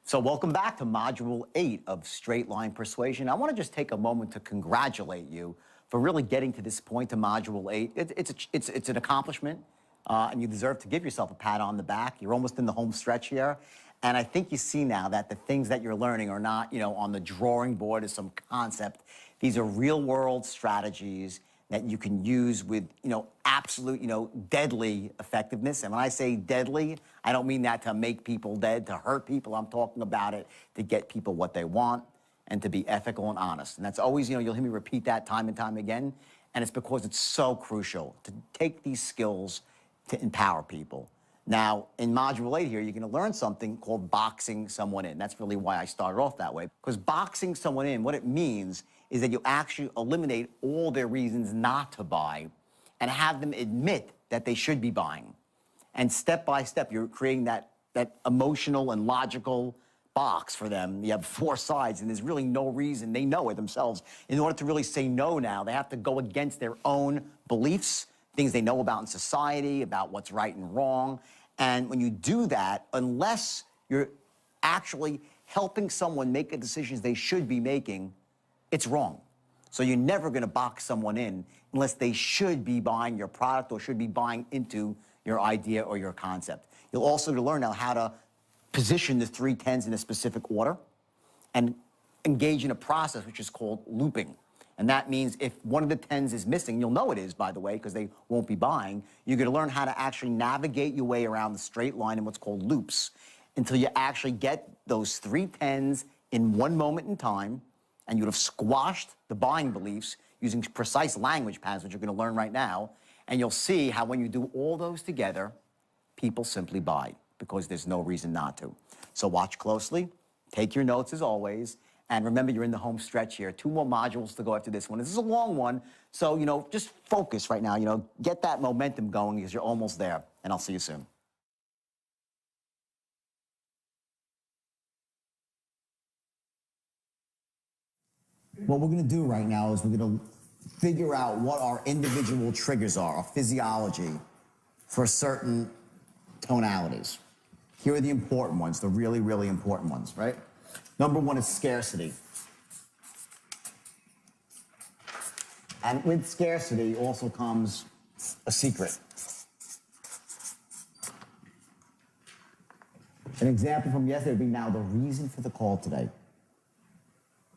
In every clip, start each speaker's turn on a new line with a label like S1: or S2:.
S1: So welcome back to Module 8 of Straight Line Persuasion. I want to just take a moment to congratulate you for really getting to this point to Module 8. It's an accomplishment, and you deserve to give yourself a pat on the back. You're almost in the home stretch here. And I think you see now that the things that you're learning are not, on the drawing board as some concept. These are real-world strategies that you can use with, absolute, deadly effectiveness. And when I say deadly, I don't mean that to make people dead, to hurt people. I'm talking about it to get people what they want and to be ethical and honest. And that's always, you'll hear me repeat that time and time again. And it's because it's so crucial to take these skills to empower people. Now, in Module 8 here, you're going to learn something called boxing someone in. That's really why I started off that way. Because boxing someone in, what it means is that you actually eliminate all their reasons not to buy and have them admit that they should be buying. And step by step, you're creating that emotional and logical box for them. You have 4 sides, and there's really no reason. They know it themselves. In order to really say no now, they have to go against their own beliefs, things they know about in society, about what's right and wrong. And when you do that, unless you're actually helping someone make the decisions they should be making, it's wrong. So you're never going to box someone in unless they should be buying your product or should be buying into your idea or your concept. You'll also learn now how to position the 3 tens in a specific order and engage in a process which is called looping. And that means if one of the 10s is missing, you'll know it is, by the way, because they won't be buying, you're going to learn how to actually navigate your way around the straight line in what's called loops until you actually get those 3 tens in one moment in time, and you'd have squashed the buying beliefs using precise language patterns, which you're going to learn right now, and you'll see how when you do all those together, people simply buy because there's no reason not to. So watch closely, take your notes as always, and remember you're in the home stretch here. 2 more modules to go after this one. This is a long one, so just focus right now, get that momentum going because you're almost there, and I'll see you soon. What we're going to do right now is we're going to figure out what our individual triggers are, our physiology, for certain tonalities. Here are the important ones, the really, really important ones, right? Number 1 is scarcity. And with scarcity also comes a secret. An example from yesterday would be now the reason for the call today.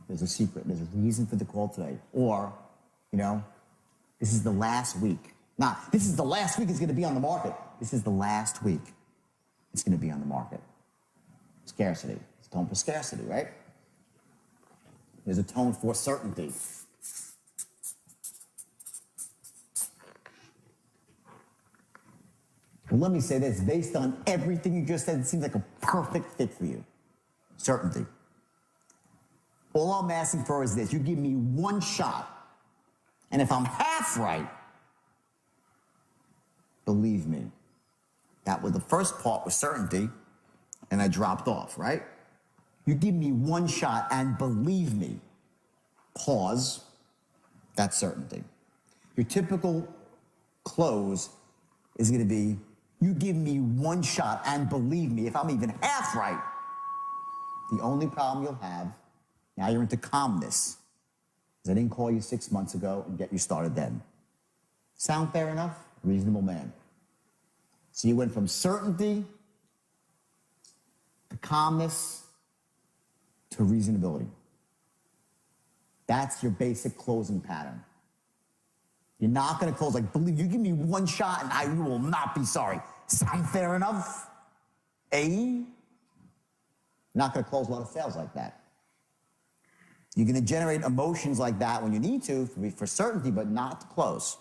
S1: There's a secret. There's a reason for the call today. Or, this is the last week. This is the last week it's going to be on the market. This is the last week it's going to be on the market. Scarcity. It's a tone for scarcity, right? There's a tone for certainty. Well, let me say this. Based on everything you just said, it seems like a perfect fit for you. Certainty. All I'm asking for is this. You give me 1 shot, and if I'm half right, believe me, that was the first part was certainty, and I dropped off, right? You give me 1 shot, and believe me, pause, that's certainty. Your typical close is going to be, you give me 1 shot, and believe me, if I'm even half right, the only problem you'll have, now you're into calmness, because I didn't call you 6 months ago and get you started then. Sound fair enough? Reasonable man. So you went from certainty to calmness to reasonability. That's your basic closing pattern. You're not going to close like, believe you give me 1 shot and I will not be sorry. Sound fair enough? You're not going to close a lot of sales like that. You're going to generate emotions like that when you need to for certainty, but not to close.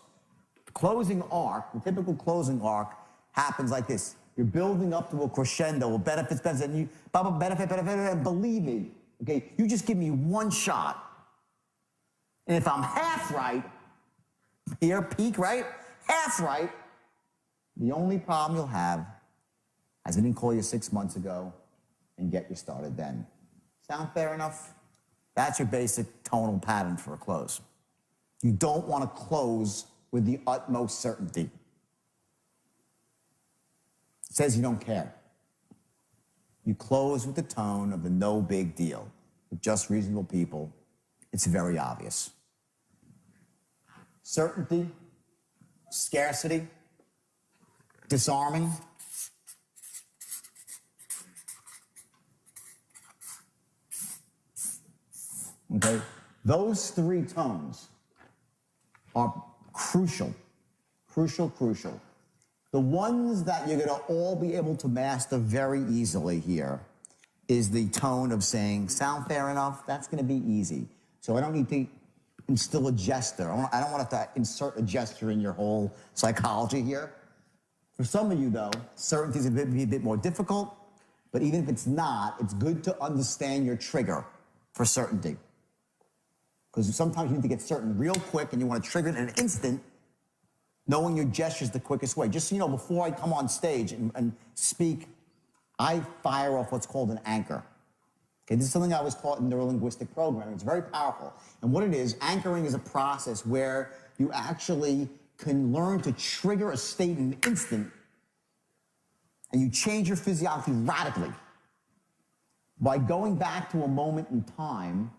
S1: The closing arc, the typical closing arc, happens like this. You're building up to a crescendo, benefits, and you, benefit, and believe me, okay, you just give me 1 shot. And if I'm half right, here, peak, right? Half right, the only problem you'll have is I didn't call you 6 months ago and get you started then. Sound fair enough? That's your basic tonal pattern for a close. You don't want to close with the utmost certainty. It says you don't care. You close with the tone of the no big deal. With just reasonable people, it's very obvious. Certainty, scarcity, disarming. Okay? Those three tones are crucial, crucial. The ones that you're going to all be able to master very easily here is the tone of saying, sound fair enough? That's going to be easy. So I don't need to instill a gesture. I don't want to insert a gesture in your whole psychology here. For some of you, though, certainty is going to be a bit more difficult, but even if it's not, it's good to understand your trigger for certainty. Because sometimes you need to get certain real quick and you want to trigger it in an instant. Knowing your gesture is the quickest way. Just so you know, before I come on stage and speak, I fire off what's called an anchor. Okay, this is something I was taught in neurolinguistic programming. It's very powerful. And what it is, anchoring is a process where you actually can learn to trigger a state in an instant and you change your physiology radically by going back to a moment in time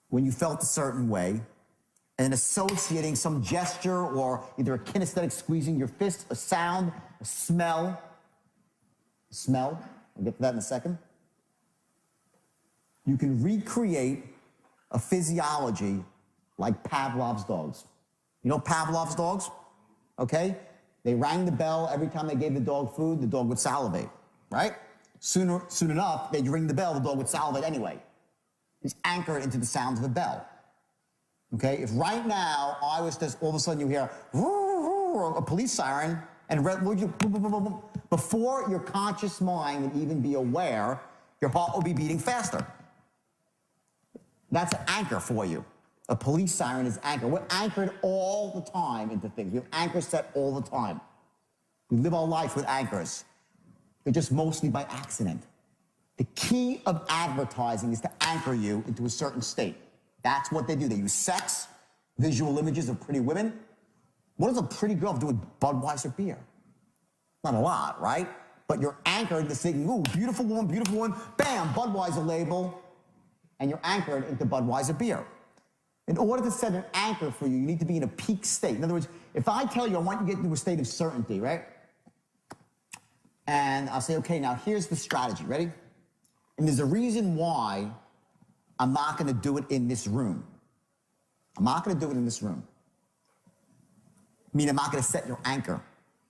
S1: when you felt a certain way and associating some gesture or either a kinesthetic squeezing your fist, a sound, a smell. I'll get to that in a second. You can recreate a physiology like Pavlov's dogs. You know Pavlov's dogs? Okay? They rang the bell every time they gave the dog food, the dog would salivate, right? Soon enough, they'd ring the bell, the dog would salivate anyway. It's anchored into the sound of a bell. Okay, if right now I was just all of a sudden you hear a police siren and before your conscious mind would even be aware, your heart will be beating faster. That's an anchor for you. A police siren is anchor. We're anchored all the time into things. We have anchors set all the time. We live our life with anchors. They're just mostly by accident. The key of advertising is to anchor you into a certain state. That's what they do. They use sex, visual images of pretty women. What does a pretty girl do with Budweiser beer? Not a lot, right? But you're anchored to thinking, ooh, beautiful woman, bam, Budweiser label, and you're anchored into Budweiser beer. In order to set an anchor for you, you need to be in a peak state. In other words, if I tell you I want you to get into a state of certainty, right? And I'll say, okay, now here's the strategy. Ready? And there's a reason why I'm not going to do it in this room. I'm not going to do it in this room. I mean, I'm not going to set your anchor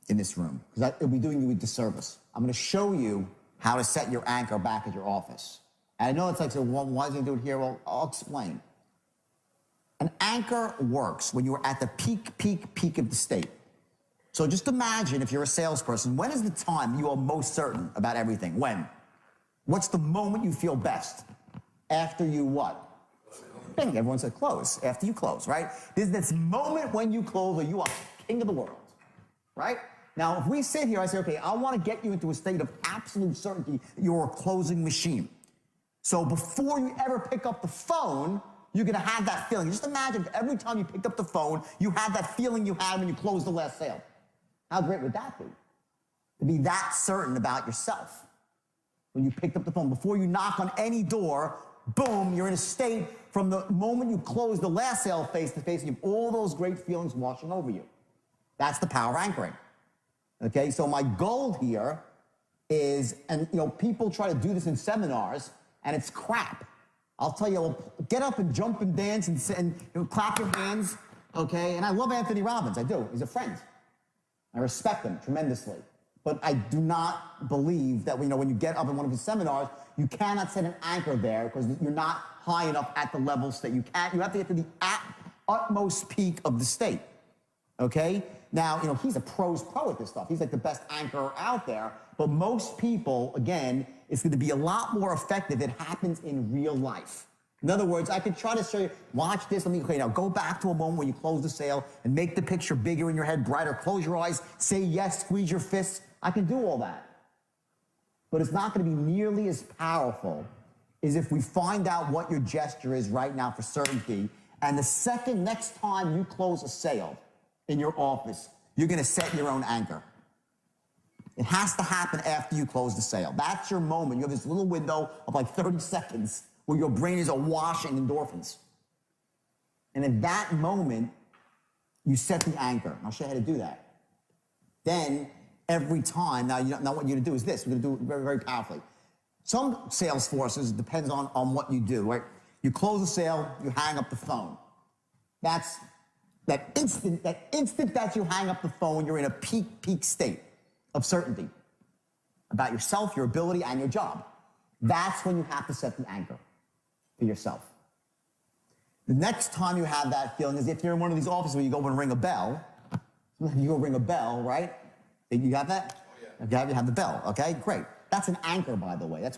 S1: in this room because it'll be doing you a disservice. I'm going to show you how to set your anchor back at your office. And I know it's like, so well, why is he do it here? Well, I'll explain. An anchor works when you're at the peak of the state. So just imagine if you're a salesperson, when is the time you are most certain about everything? When? What's the moment you feel best? After you what? Bing, everyone said close. After you close, right? There's this moment when you close where you are king of the world, right? Now, if we sit here, I say, okay, I want to get you into a state of absolute certainty that you're a closing machine. So before you ever pick up the phone, you're going to have that feeling. Just imagine if every time you picked up the phone, you had that feeling you had when you closed the last sale. How great would that be? To be that certain about yourself when you picked up the phone. Before you knock on any door, boom, you're in a state from the moment you close the last sale face-to-face, and you have all those great feelings washing over you. That's the power of anchoring. Okay, so my goal here is, and you know, people try to do this in seminars, and it's crap. I'll tell you, well, get up and jump and dance and you know, clap your hands, okay? And I love Anthony Robbins, I do. He's a friend. I respect him tremendously. But I do not believe that, you know, when you get up in one of his seminars, you cannot set an anchor there because you're not high enough at the levels that you can. You have to get to the utmost peak of the state, okay? Now, you know, he's a pro at this stuff. He's like the best anchor out there. But most people, again, it's going to be a lot more effective. It happens in real life. In other words, I could try to show you, watch this. Okay, now go back to a moment when you close the sale and make the picture bigger in your head, brighter. Close your eyes, say yes, squeeze your fists. I can do all that. But it's not going to be nearly as powerful as if we find out what your gesture is right now for certainty. And the next time you close a sale in your office, you're going to set your own anchor. It has to happen after you close the sale. That's your moment. You have this little window of like 30 seconds where your brain is awash in endorphins. And at that moment, you set the anchor. I'll show you how to do that. Then, every time, now what you're going to do is this. We're going to do it very, very powerfully. Some sales forces, it depends on what you do, right? You close the sale, you hang up the phone. That's that instant that you hang up the phone, you're in a peak state of certainty about yourself, your ability, and your job. That's when you have to set the anchor for yourself. The next time you have that feeling is if you're in one of these offices where you go and ring a bell. You go ring a bell, right? You have that? Oh, yeah. You have the bell, okay? Great. That's an anchor, by the way.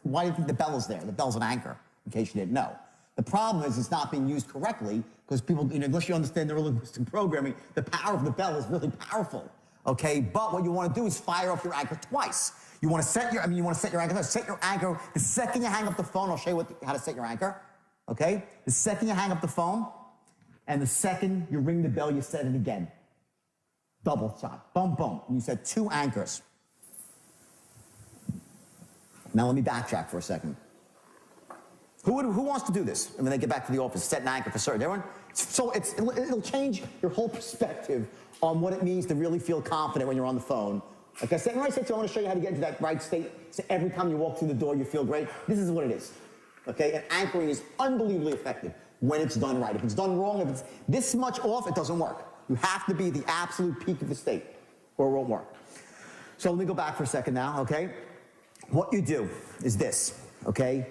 S1: Why do you think the bell is there? The bell's an anchor, in case you didn't know. The problem is it's not being used correctly because people, unless you understand neurolinguistic programming, the power of the bell is really powerful, okay? But what you want to do is fire off your anchor twice. You want to set your anchor. Set your anchor the second you hang up the phone. I'll show you how to set your anchor, okay? The second you hang up the phone, and the second you ring the bell, you set it again. Double shot, boom, boom. And you set 2 anchors. Now let me backtrack for a second. Who wants to do this? And when they get back to the office, set an anchor for certain. Everyone? So it'll change your whole perspective on what it means to really feel confident when you're on the phone. Like I said, when I said to you, I want to show you how to get into that right state. So every time you walk through the door, you feel great. This is what it is. Okay? And anchoring is unbelievably effective when it's done right. If it's done wrong, if it's this much off, it doesn't work. You have to be the absolute peak of the state, or it won't work. So let me go back for a second now, okay? What you do is this, okay?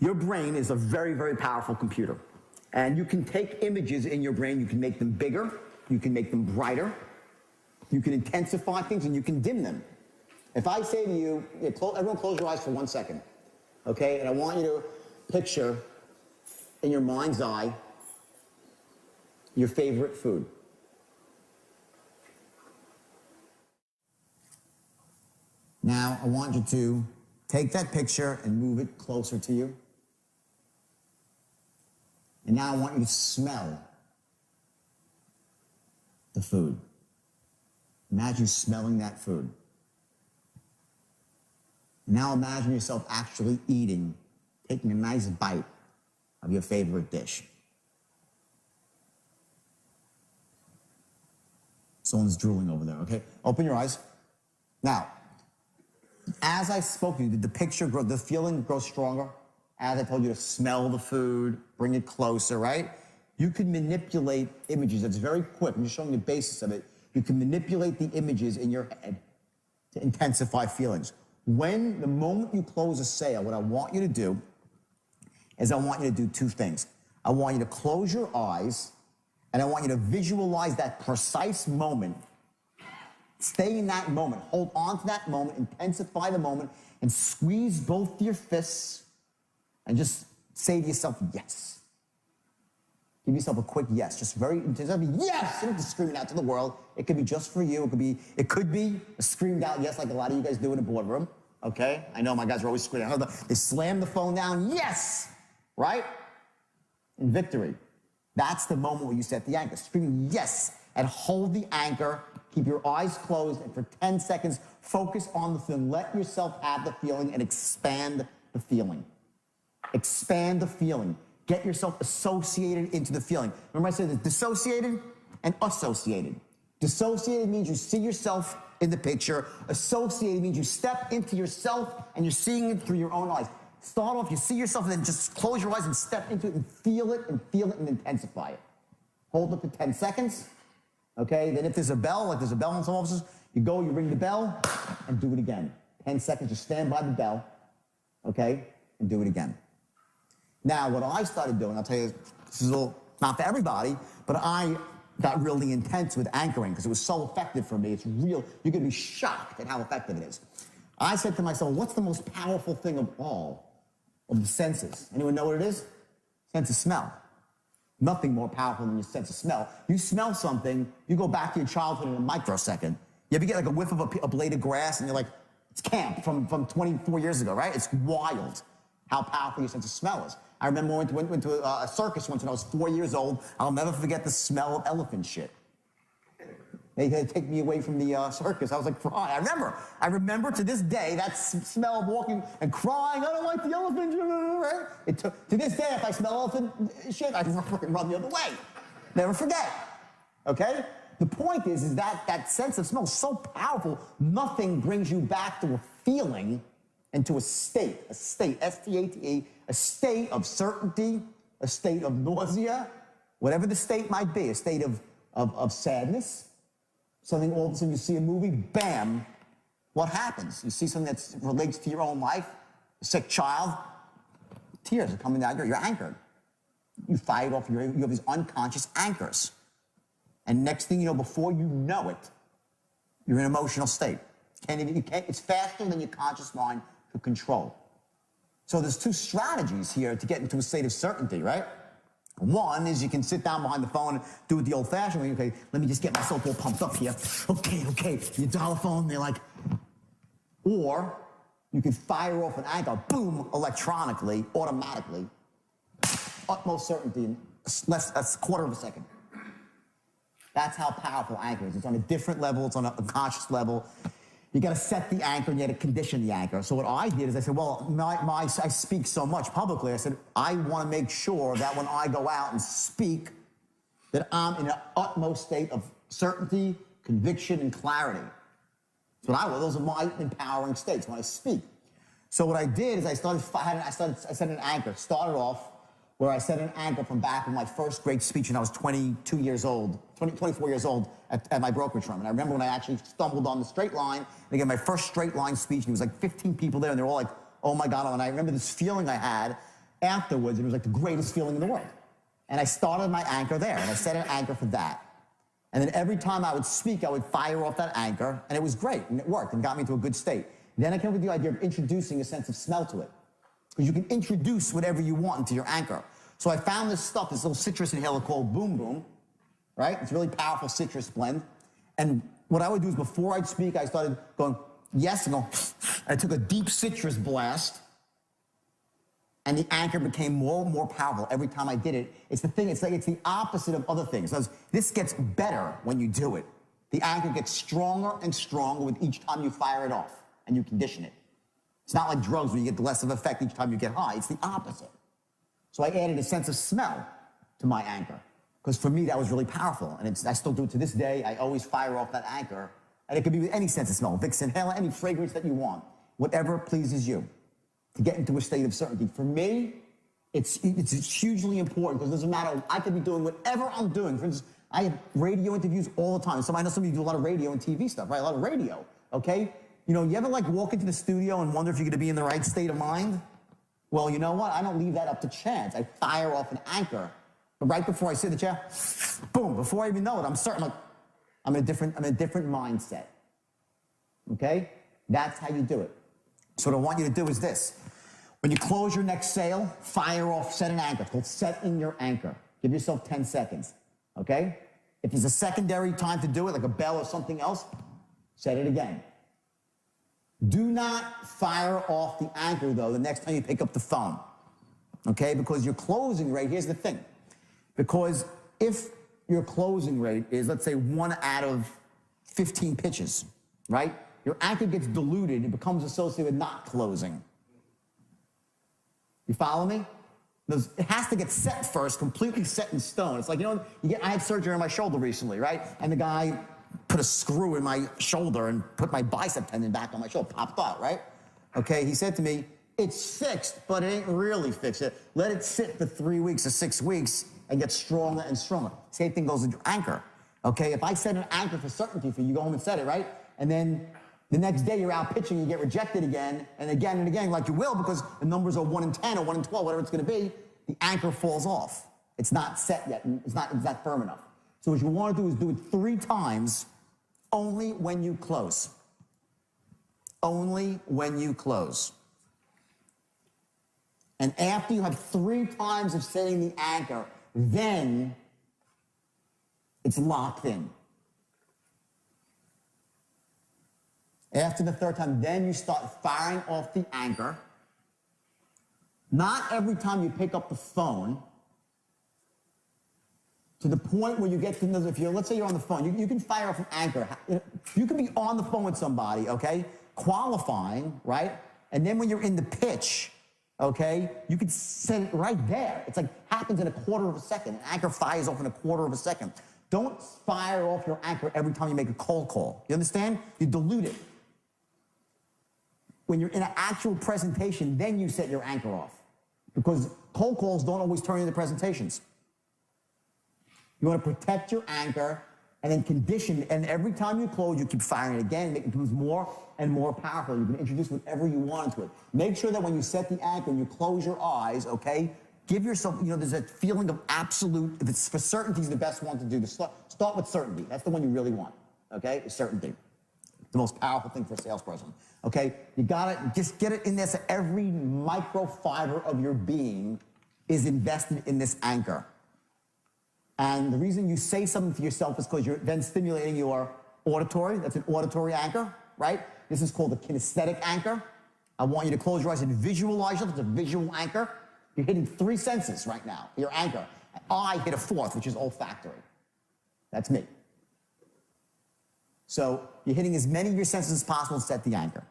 S1: Your brain is a very, very powerful computer. And you can take images in your brain, you can make them bigger, you can make them brighter, you can intensify things, and you can dim them. If I say to you, everyone close your eyes for 1 second, okay? And I want you to picture in your mind's eye your favorite food. Now, I want you to take that picture and move it closer to you. And now I want you to smell the food. Imagine smelling that food. Now imagine yourself actually eating, taking a nice bite of your favorite dish. Someone's drooling over there, okay? Open your eyes. Now, as I spoke to you, did the picture grow, the feeling grow stronger? As I told you to smell the food, bring it closer, right? You can manipulate images. It's very quick. I'm just showing you the basis of it. You can manipulate the images in your head to intensify feelings. The moment you close a sale, what I want you to do is I want you to do 2 things. I want you to close your eyes, and I want you to visualize that precise moment. Stay in that moment. Hold on to that moment. Intensify the moment. And squeeze both your fists and just say to yourself, yes. Give yourself a quick yes. Just very intense. Yes! You don't have to scream it out to the world. It could be just for you. It could be a screamed out yes like a lot of you guys do in a boardroom. Okay? I know my guys are always screaming. They slam the phone down. Yes! Right? In victory. That's the moment where you set the anchor. Screaming yes and hold the anchor. Keep your eyes closed, and for 10 seconds, focus on the feeling. Let yourself have the feeling and expand the feeling. Expand the feeling. Get yourself associated into the feeling. Remember I said this, dissociated and associated. Dissociated means you see yourself in the picture. Associated means you step into yourself and you're seeing it through your own eyes. Start off, you see yourself, and then just close your eyes and step into it and feel it and intensify it. Hold it for 10 seconds. Okay, then if there's a bell, like there's a bell in some offices, you go, you ring the bell, and do it again. 10 seconds, just stand by the bell, okay, and do it again. Now, what I started doing, I'll tell you, this is not for everybody, but I got really intense with anchoring because it was so effective for me. It's real. You're going to be shocked at how effective it is. I said to myself, what's the most powerful thing of all of the senses? Anyone know what it is? Sense of smell. Nothing more powerful than your sense of smell. You smell something, you go back to your childhood in a microsecond. You ever get like a whiff of a blade of grass and you're like, it's camp from 24 years ago, right? It's wild how powerful your sense of smell is. I remember I went to a circus once when I was 4 years old. I'll never forget the smell of elephant shit. They had to take me away from the circus. I was like crying. I remember to this day that smell of walking and crying. I don't like the elephant. Right? To this day, if I smell elephant shit, I run the other way. Never forget. Okay? The point is that sense of smell is so powerful, nothing brings you back to a feeling and to a state, S-T-A-T-E, a state of certainty, a state of nausea, whatever the state might be, a state of sadness, something all of a sudden you see a movie, bam, what happens? You see something that relates to your own life, a sick child, tears are coming down, you're anchored. You fight off, you have these unconscious anchors. And next thing you know, before you know it, you're in an emotional state. It's faster than your conscious mind could control. So there's two strategies here to get into a state of certainty, right? One is you can sit down behind the phone and do it the old-fashioned way. Okay, let me just get myself all pumped up here. Okay. You dial the phone, they're like... Or you can fire off an anchor, boom, electronically, automatically. Utmost certainty in a quarter of a second. That's how powerful anchor is. It's on a different level. It's on a conscious level. You got to set the anchor and you got to condition the anchor. So what I did is I said, well, I speak so much publicly. I said, I want to make sure that when I go out and speak, that I'm in an utmost state of certainty, conviction, and clarity. Those are my empowering states when I speak. So what I did is I set an anchor. Started off where I set an anchor from back in my first great speech when I was 24 years old at my brokerage firm. And I remember when I actually stumbled on the straight line, and again, my first straight line speech, and there was like 15 people there, and they're all like, oh my God. And I remember this feeling I had afterwards, and it was like the greatest feeling in the world. And I started my anchor there, and I set an anchor for that. And then every time I would speak, I would fire off that anchor, and it was great, and it worked, and got me into a good state. Then I came up with the idea of introducing a sense of smell to it. Because you can introduce whatever you want into your anchor. So I found this stuff, this little citrus inhaler called Boom Boom, right? It's a really powerful citrus blend. And what I would do is before I'd speak, I started going, yes, and I took a deep citrus blast, and the anchor became more and more powerful every time I did it. It's the opposite of other things. This gets better when you do it. The anchor gets stronger and stronger with each time you fire it off and you condition it. It's not like drugs where you get less of effect each time you get high. It's the opposite. So I added a sense of smell to my anchor, because for me that was really powerful, and I still do it to this day. I always fire off that anchor, and it could be with any sense of smell, Vicks Inhaler, any fragrance that you want, whatever pleases you, to get into a state of certainty. For me, it's hugely important, because it doesn't matter. I could be doing whatever I'm doing. For instance, I have radio interviews all the time. I know some of you do a lot of radio and TV stuff, right? A lot of radio, okay? You know, you ever like walk into the studio and wonder if you're going to be in the right state of mind? Well, you know what? I don't leave that up to chance. I fire off an anchor. But right before I sit in the chair, boom, before I even know it, I'm certain, like, I'm in a different mindset. Okay? That's how you do it. So what I want you to do is this. When you close your next sale, fire off, set an anchor. It's called setting your anchor. Give yourself 10 seconds. Okay? If there's a secondary time to do it, like a bell or something else, set it again. Do not fire off the anchor, though, the next time you pick up the phone, okay? Because your closing rate, here's the thing. Because if your closing rate is, let's say, 1 out of 15 pitches, right? Your anchor gets diluted. It becomes associated with not closing. You follow me? It has to get set first, completely set in stone. It's like, I had surgery on my shoulder recently, right? And the guy put a screw in my shoulder and put my bicep tendon back on my shoulder, popped out, right? Okay, he said to me, it's fixed, but it ain't really fixed. Let it sit for 3 weeks or 6 weeks and get stronger and stronger. Same thing goes with your anchor, okay? If I set an anchor for certainty for you, you go home and set it, right? And then the next day you're out pitching, you get rejected again, and again, like you will, because the numbers are 1 in 10 or 1 in 12, whatever it's gonna be, the anchor falls off. It's not set yet, it's not firm enough. So what you want to do is do it 3 times, only when you close. Only when you close. And after you have 3 times of setting the anchor, then it's locked in. After the 3rd time, then you start firing off the anchor. Not every time you pick up the phone. to the point where you get to know, if you're, let's say you're on the phone, you can fire off an anchor. You can be on the phone with somebody, okay, qualifying, right? And then when you're in the pitch, okay, you can set it right there. It's like happens in a quarter of a second. An anchor fires off in a quarter of a second. Don't fire off your anchor every time you make a cold call. You understand? You dilute it. When you're in an actual presentation, then you set your anchor off. Because cold calls don't always turn into presentations. You want to protect your anchor and then condition, and every time you close, you keep firing it again, it becomes more and more powerful. You can introduce whatever you want into it. Make sure that when you set the anchor and you close your eyes, okay, give yourself, there's a feeling of absolute, if it's for certainty is the best one to do. Start with certainty. That's the one you really want, okay, certainty. The most powerful thing for a salesperson, okay? You gotta just get it in there so every microfiber of your being is invested in this anchor. And the reason you say something to yourself is because you're then stimulating your auditory. That's an auditory anchor, right? This is called a kinesthetic anchor. I want you to close your eyes and visualize yourself. It's a visual anchor. You're hitting 3 senses right now, your anchor. I hit a 4th, which is olfactory. That's me. So you're hitting as many of your senses as possible to set the anchor.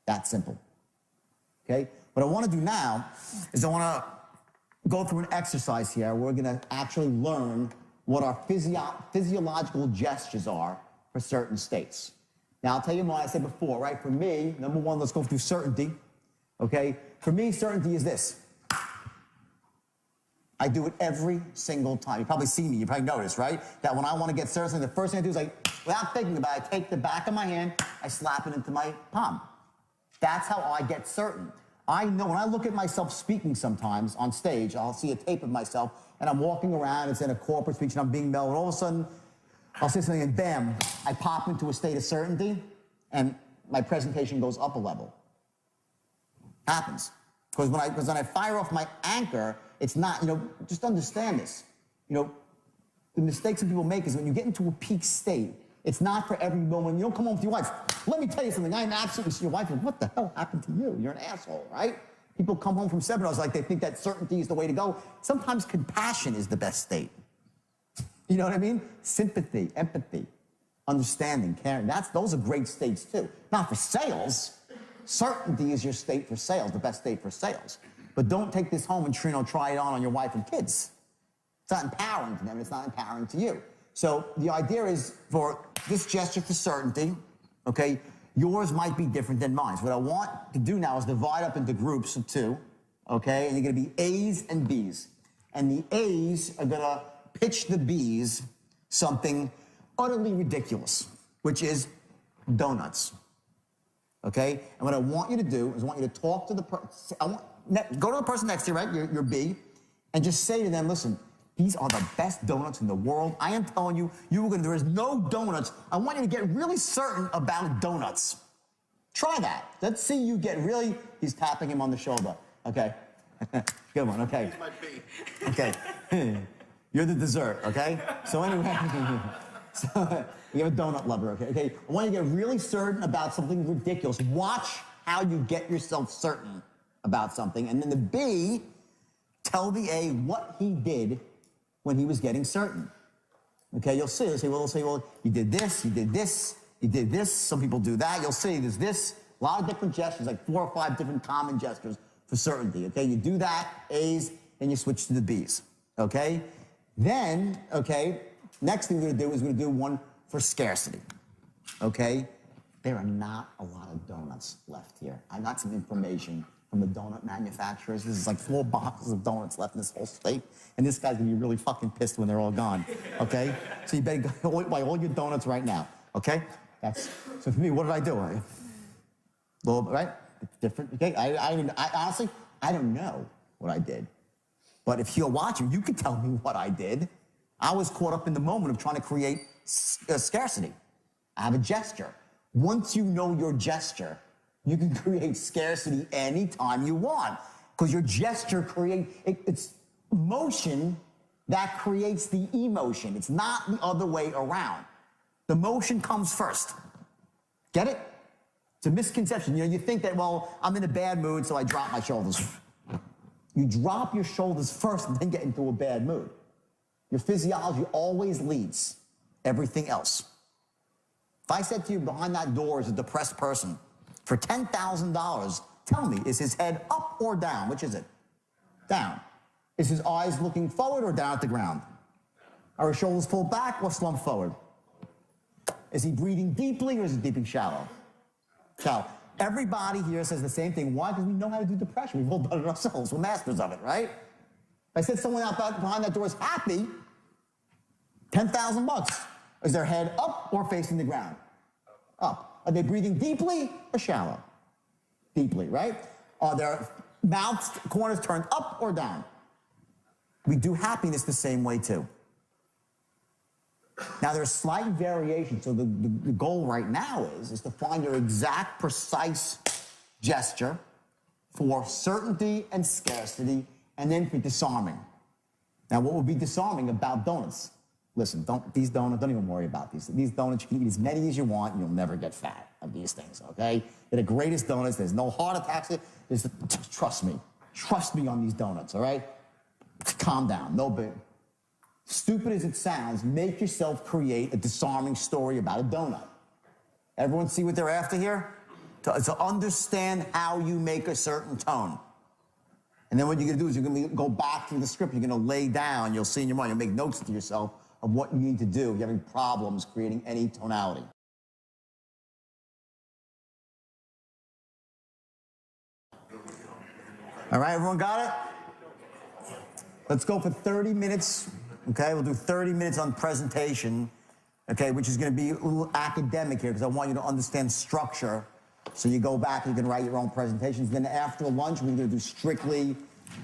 S1: That's simple. Okay? What I want to do now is I want to go through an exercise here. We're going to actually learn what our physiological gestures are for certain states. Now, I'll tell you what I said before, right? For me, number one, let's go through certainty. Okay? For me, certainty is this. I do it every single time. You probably see me. You probably notice, right? That when I want to get certain, the first thing I do is without thinking about it, I take the back of my hand, I slap it into my palm. That's how I get certain. I know when I look at myself speaking sometimes on stage, I'll see a tape of myself, and I'm walking around, it's in a corporate speech, and I'm being mellow, and all of a sudden, I'll say something, and bam, I pop into a state of certainty, and my presentation goes up a level. Happens. Because when I fire off my anchor, it's not, just understand this. The mistakes that people make is when you get into a peak state, it's not for every moment. You don't come home to your wife. Let me tell you something. I'm absolutely your wife. What the hell happened to you? You're an asshole, right? People come home from seminars like they think that certainty is the way to go. Sometimes compassion is the best state. You know what I mean? Sympathy, empathy, understanding, caring. Those are great states too. Not for sales. Certainty is your state for sales, the best state for sales. But don't take this home and try it on your wife and kids. It's not empowering to them. It's not empowering to you. So the idea is for this gesture for certainty, okay, yours might be different than mine. So what I want to do now is divide up into groups of 2, okay? And you're going to be A's and B's. And the A's are going to pitch the B's something utterly ridiculous, which is donuts, okay? And what I want you to do is I want you to talk to the person. Go to the person next to you, right, your B, and just say to them, listen, these are the best donuts in the world. I am telling you, there is no donuts. I want you to get really certain about donuts. Try that. Let's see you get really, he's tapping him on the shoulder. Okay. Good one, okay.
S2: He's my B.
S1: Okay. You're the dessert, okay? So anyway, so you're a donut lover, okay? I want you to get really certain about something ridiculous. Watch how you get yourself certain about something. And then the B, tell the A what he did when he was getting certain. Okay, you'll see. They'll say, well, you did this, you did this, you did this. Some people do that. You'll see there's this, a lot of different gestures, like 4 or 5 different common gestures for certainty. Okay, you do that, A's, then you switch to the B's. Okay? Then, okay, next thing we're gonna do is we're gonna do one for scarcity. Okay? There are not a lot of donuts left here. I got some information from the donut manufacturers. This is like 4 boxes of donuts left in this whole state. And this guy's gonna be really fucking pissed when they're all gone, okay? So you better go buy all your donuts right now, okay? So for me, what did I do? Right? It's different, okay? I honestly, I don't know what I did. But if you're watching, you can tell me what I did. I was caught up in the moment of trying to create scarcity. I have a gesture. Once you know your gesture, you can create scarcity anytime you want, because your gesture it's motion that creates the emotion. It's not the other way around. The motion comes first. Get it? It's a misconception. You think that, well, I'm in a bad mood, so I drop my shoulders. You drop your shoulders first and then get into a bad mood. Your physiology always leads everything else. If I said to you behind that door is a depressed person, for $10,000, tell me, is his head up or down? Which is it? Down. Is his eyes looking forward or down at the ground? Are his shoulders pulled back or slumped forward? Is he breathing deeply or is he breathing shallow? Shallow. Everybody here says the same thing. Why? Because we know how to do depression. We've all done it ourselves. We're masters of it, right? If I said someone out behind that door is happy, $10,000. Is their head up or facing the ground? Up. Are they breathing deeply or shallow? Deeply, right? Are their mouth corners turned up or down? We do happiness the same way too. Now there's slight variation, so the goal right now is to find your exact precise gesture for certainty and scarcity, and then for disarming. Now what would be disarming about donuts? Listen, these donuts, don't even worry about these. These donuts, you can eat as many as you want, and you'll never get fat of these things, okay? They're the greatest donuts. There's no heart attacks. Trust me. Trust me on these donuts, all right? Calm down, no big. Stupid as it sounds, make yourself create a disarming story about a donut. Everyone see what they're after here? To understand how you make a certain tone. And then what you're gonna do is you're gonna go back to the script, you're gonna lay down, you'll see in your mind, you'll make notes to yourself of what you need to do if you're having problems creating any tonality. All right, everyone got it? Let's go for 30 minutes, okay? We'll do 30 minutes on presentation, okay, which is gonna be a little academic here because I want you to understand structure. So you go back, you can write your own presentations. Then after lunch, we're gonna do strictly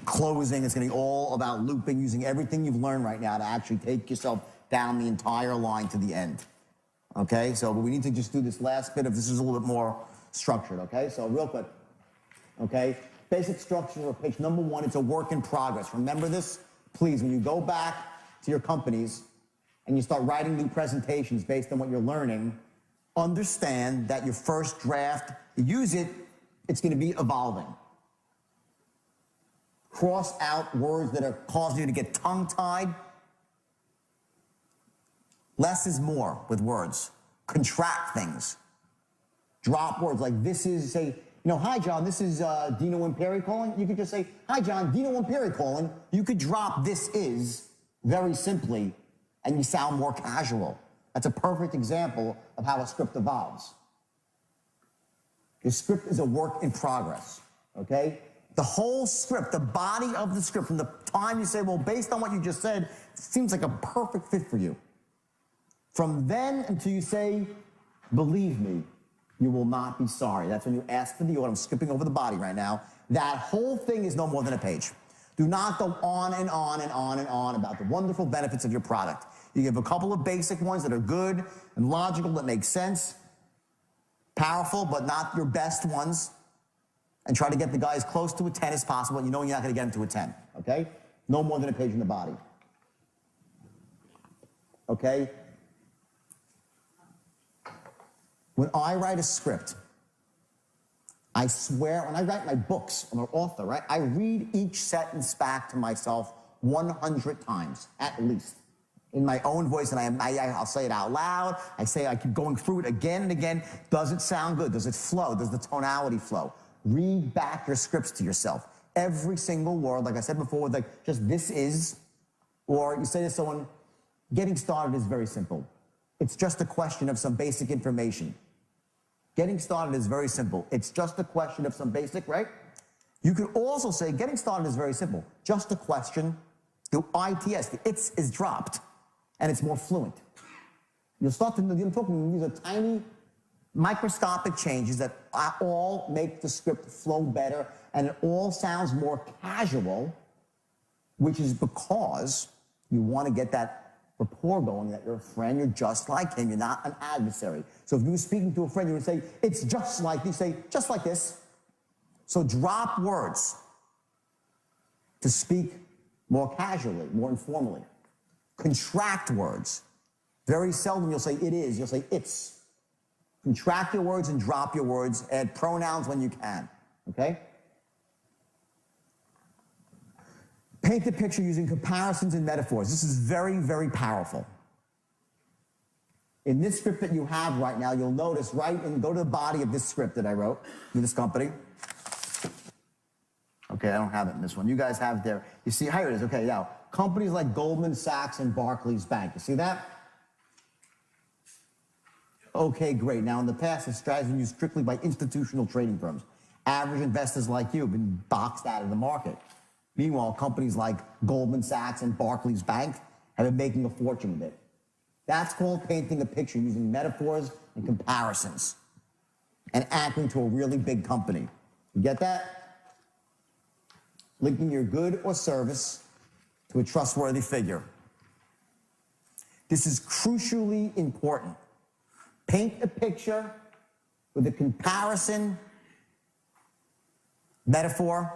S1: closing. It's gonna be all about looping, using everything you've learned right now to actually take yourself down the entire line to the end, okay? So we need to just do this last bit of, this is a little bit more structured, okay? So real quick, okay? Basic structure of page number 1, it's a work in progress. Remember this, please, when you go back to your companies and you start writing new presentations based on what you're learning, understand that your first draft, you use it, it's gonna be evolving. Cross out words that are causing you to get tongue-tied. Less is more with words. Contract things. Drop words like this is, say, you know, hi, John, this is Dino Imperi calling. You could just say, hi, John, Dino Imperi calling. You could drop this is very simply, and you sound more casual. That's a perfect example of how a script evolves. Your script is a work in progress, okay? The whole script, the body of the script, from the time you say, well, based on what you just said, it seems like a perfect fit for you. From then until you say, believe me, you will not be sorry. That's when you ask for the order. I'm skipping over the body right now. That whole thing is no more than a page. Do not go on and on and on and on about the wonderful benefits of your product. You give a couple of basic ones that are good and logical, that make sense, powerful, but not your best ones, and try to get the guy as close to a 10 as possible, and you know you're not going to get him to a 10, okay? No more than a page in the body. Okay? When I write a script, I swear, when I write my books, I'm an author, right? I read each sentence back to myself 100 times, at least, in my own voice, and I'll say it out loud. I keep going through it again and again. Does it sound good? Does it flow? Does the tonality flow? Read back your scripts to yourself. Every single word, like I said before, like just this is, or you say to someone, getting started is very simple. It's just a question of some basic information. Getting started is very simple. It's just a question of some basic, right? You could also say, getting started is very simple. Just a question, the ITS, the it's is dropped, and it's more fluent. You'll start to, I'm talking, these are tiny, microscopic changes that all make the script flow better, and it all sounds more casual, which is because you want to get that rapport going, that you're a friend, you're just like him, you're not an adversary. So if you were speaking to a friend, you would say, it's just like, you say, just like this. So drop words to speak more casually, more informally. Contract words. Very seldom you'll say it is, you'll say it's. Contract your words and drop your words. Add pronouns when you can, okay? Paint the picture using comparisons and metaphors. This is very, very powerful. In this script that you have right now, you'll notice go to the body of this script that I wrote for this company. Okay, I don't have it in this one. You guys have there. You see, here it is. Okay, now, companies like Goldman Sachs and Barclays Bank. You see that? Okay, great. Now, in the past, this strategy was used strictly by institutional trading firms. Average investors like you have been boxed out of the market. Meanwhile, companies like Goldman Sachs and Barclays Bank have been making a fortune with it. That's called painting a picture using metaphors and comparisons and acting to a really big company. You get that? Linking your good or service to a trustworthy figure. This is crucially important. Paint a picture with a comparison, metaphor,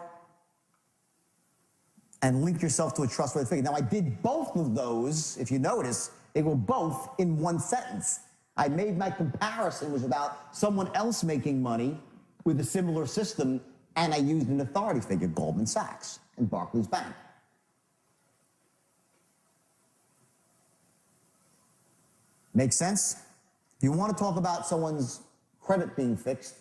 S1: and link yourself to a trustworthy figure. Now, I did both of those, if you notice, they were both in one sentence. I made my comparison was about someone else making money with a similar system, and I used an authority figure, Goldman Sachs and Barclays Bank. Make sense? If you want to talk about someone's credit being fixed,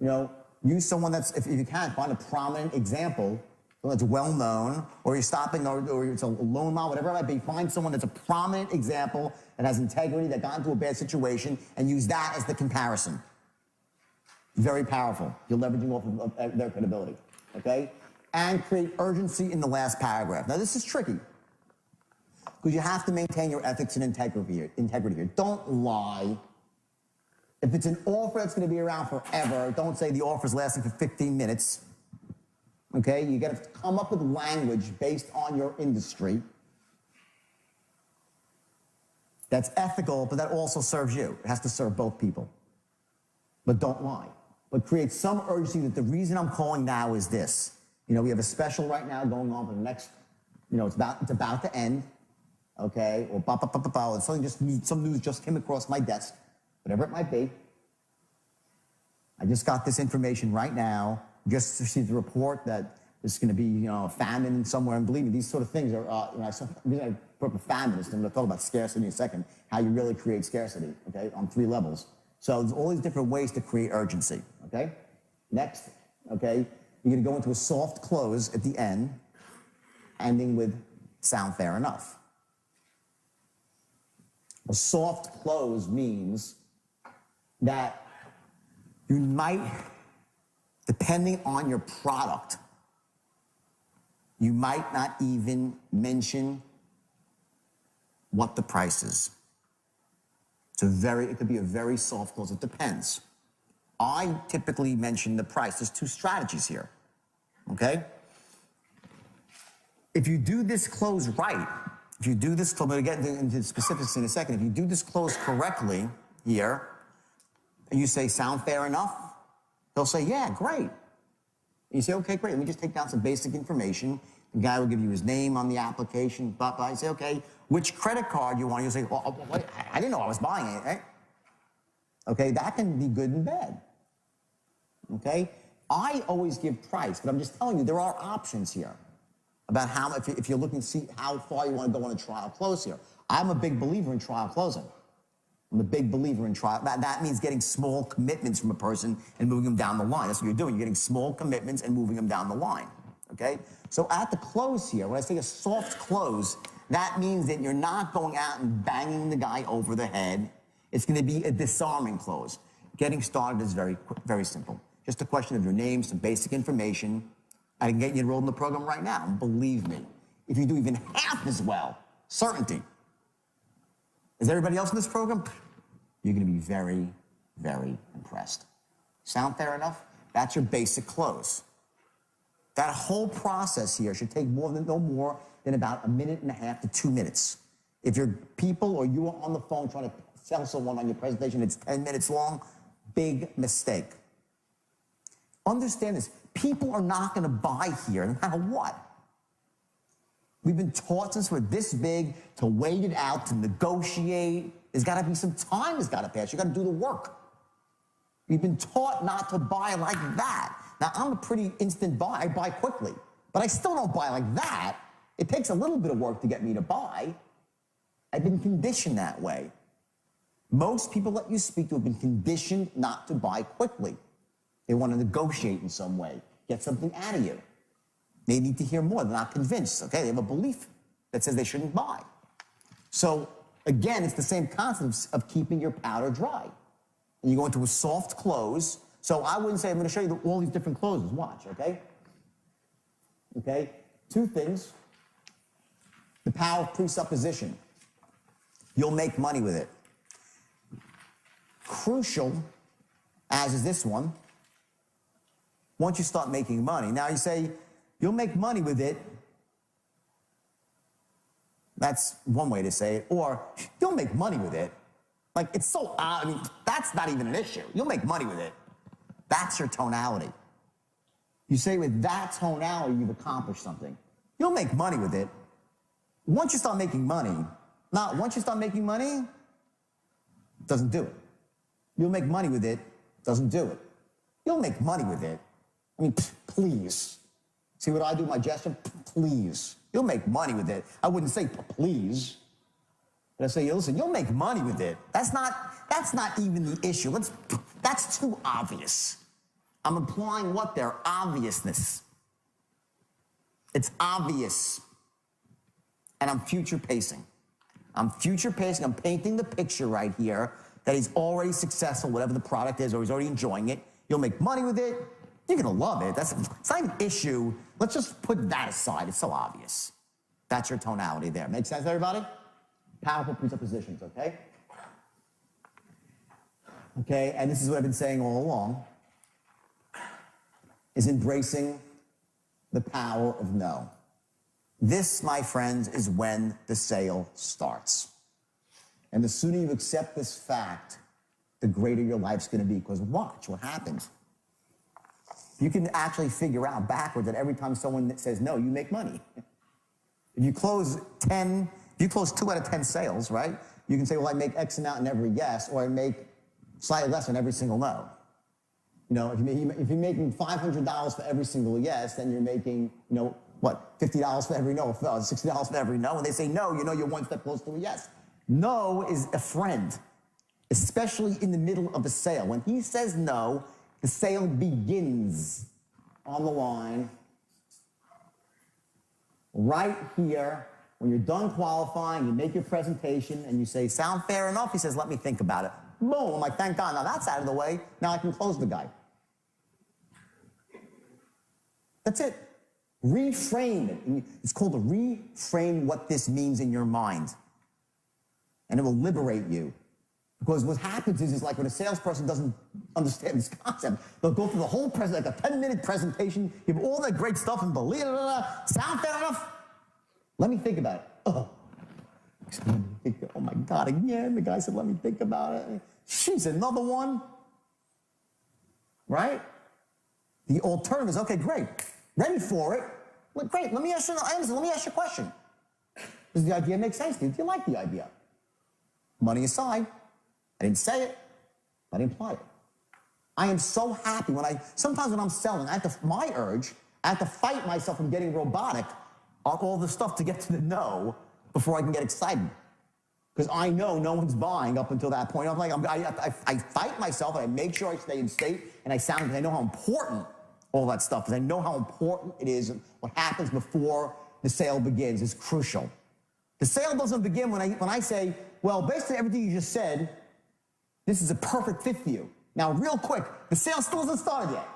S1: use someone that's, if you can, find a prominent example, someone that's well-known, or you're stopping, or it's a loan model, whatever it might be. Find someone that's a prominent example that has integrity, that got into a bad situation, and use that as the comparison. Very powerful. You're leveraging off of their credibility, okay? And create urgency in the last paragraph. Now, this is tricky, because you have to maintain your ethics and integrity here. Don't lie. If it's an offer that's going to be around forever, don't say the offer's lasting for 15 minutes. Okay? You got to come up with language based on your industry that's ethical, but that also serves you. It has to serve both people. But don't lie. But create some urgency that the reason I'm calling now is this. We have a special right now going on for the next, it's about to end. Okay, or some news just came across my desk, whatever it might be. I just got this information right now, just received a report that there's going to be, a famine somewhere, and believe me, these sort of things are, I put up a famine, I'm going to talk about scarcity in a second, how you really create scarcity, okay, on 3 levels. So there's all these different ways to create urgency, okay? Next, okay, you're going to go into a soft close at the end, ending with sound fair enough. A soft close means that you might, depending on your product, you might not even mention what the price is. It could be a very soft close. It depends. I typically mention the price. There's 2 strategies here, okay? If you do this close right, if you do this, I'm going to get into specifics in a second. If you do this close correctly here, and you say, sound fair enough? They'll say, yeah, great. And you say, okay, great. Let me just take down some basic information. The guy will give you his name on the application. I say, okay, which credit card you want? You'll say, well, wait, I didn't know I was buying it, right? Okay, that can be good and bad. Okay? I always give price, but I'm just telling you, there are options here about how, if you're looking to see how far you want to go on a trial close here. I'm a big believer in trial closing. I'm a big believer in trial. That means getting small commitments from a person and moving them down the line. That's what you're doing. You're getting small commitments and moving them down the line, okay? So at the close here, when I say a soft close, that means that you're not going out and banging the guy over the head. It's going to be a disarming close. Getting started is very, very simple. Just a question of your name, some basic information. I can get you enrolled in the program right now. And believe me, if you do even half as well, certainty, as everybody else in this program, you're going to be very, very impressed. Sound fair enough? That's your basic close. That whole process here should take no more than about 1.5 minutes to 2 minutes. If your people or you are on the phone trying to sell someone on your presentation, it's 10 minutes long, big mistake. Understand this. People are not going to buy here no matter what. We've been taught since we're this big to wait it out, to negotiate. There's got to be some time that's got to pass. You got to do the work. We've been taught not to buy like that. Now, I'm a pretty instant buy. I buy quickly. But I still don't buy like that. It takes a little bit of work to get me to buy. I've been conditioned that way. Most people that you speak to have been conditioned not to buy quickly. They want to negotiate in some way, get something out of you. They need to hear more. They're not convinced, okay? They have a belief that says they shouldn't buy. So, again, it's the same concept of keeping your powder dry. And you go into a soft close. So I wouldn't say, I'm going to show you all these different closes. Watch, okay? Okay? Two things. The power of presupposition. You'll make money with it. Crucial, as is this one, once you start making money. Now you say, you'll make money with it. That's one way to say it. Or, you'll make money with it. Like, it's so odd. I mean, that's not even an issue. You'll make money with it. That's your tonality. You say with that tonality, you've accomplished something. You'll make money with it. Once you start making money, doesn't do it. You'll make money with it, doesn't do it. You'll make money with it. I mean, please. See what I do with my gesture? Please. You'll make money with it. I wouldn't say please. But I say, listen, you'll make money with it. That's not even the issue. That's too obvious. I'm implying what there? Obviousness. It's obvious. And I'm future pacing. I'm painting the picture right here that he's already successful, whatever the product is, or he's already enjoying it. You'll make money with it. You're gonna love it. It's not an issue. Let's just put that aside. It's so obvious. That's your tonality there. Make sense, everybody? Powerful presuppositions, okay? Okay, and this is what I've been saying all along, is embracing the power of no. This, my friends, is when the sale starts. And the sooner you accept this fact, the greater your life's going to be. Because watch what happens. You can actually figure out backwards that every time someone says no, you make money. If you close 2 out of 10 sales, right? You can say, well, I make X amount in every yes, or I make slightly less on every single no. You know, if you're making $500 for every single yes, then you're making, you know, what, $50 for every no, $60 for every no. When they say no, you know you're one step close to a yes. No is a friend, especially in the middle of a sale. When he says no, the sale begins on the line right here. When you're done qualifying, you make your presentation, and you say, sound fair enough? He says, let me think about it. Boom, I'm like, thank God, now that's out of the way. Now I can close the guy. That's it. Reframe it. It's called to reframe what this means in your mind. And it will liberate you. Because what happens is like when a salesperson doesn't understand this concept, they'll go through the whole like a 10-minute presentation, give all that great stuff and believe it, sound fair enough? Let me think about it. Oh my God, again, the guy said, let me think about it. She's another one. Right? The alternative is, okay, great. Ready for it. Well, great, let me ask you a question. Does the idea make sense to you? Do you like the idea? Money aside, I didn't say it, I didn't imply it. I am so happy sometimes when I'm selling, my urge, I have to fight myself from getting robotic on all the stuff to get to the no before I can get excited. Because I know no one's buying up until that point. I'm like, I fight myself and I make sure I stay in state and I know how important all that stuff is. I know how important it is. What happens before the sale begins is crucial. The sale doesn't begin when I say, well, based on everything you just said, this is a perfect fit for you. Now, real quick, the sale still hasn't started yet.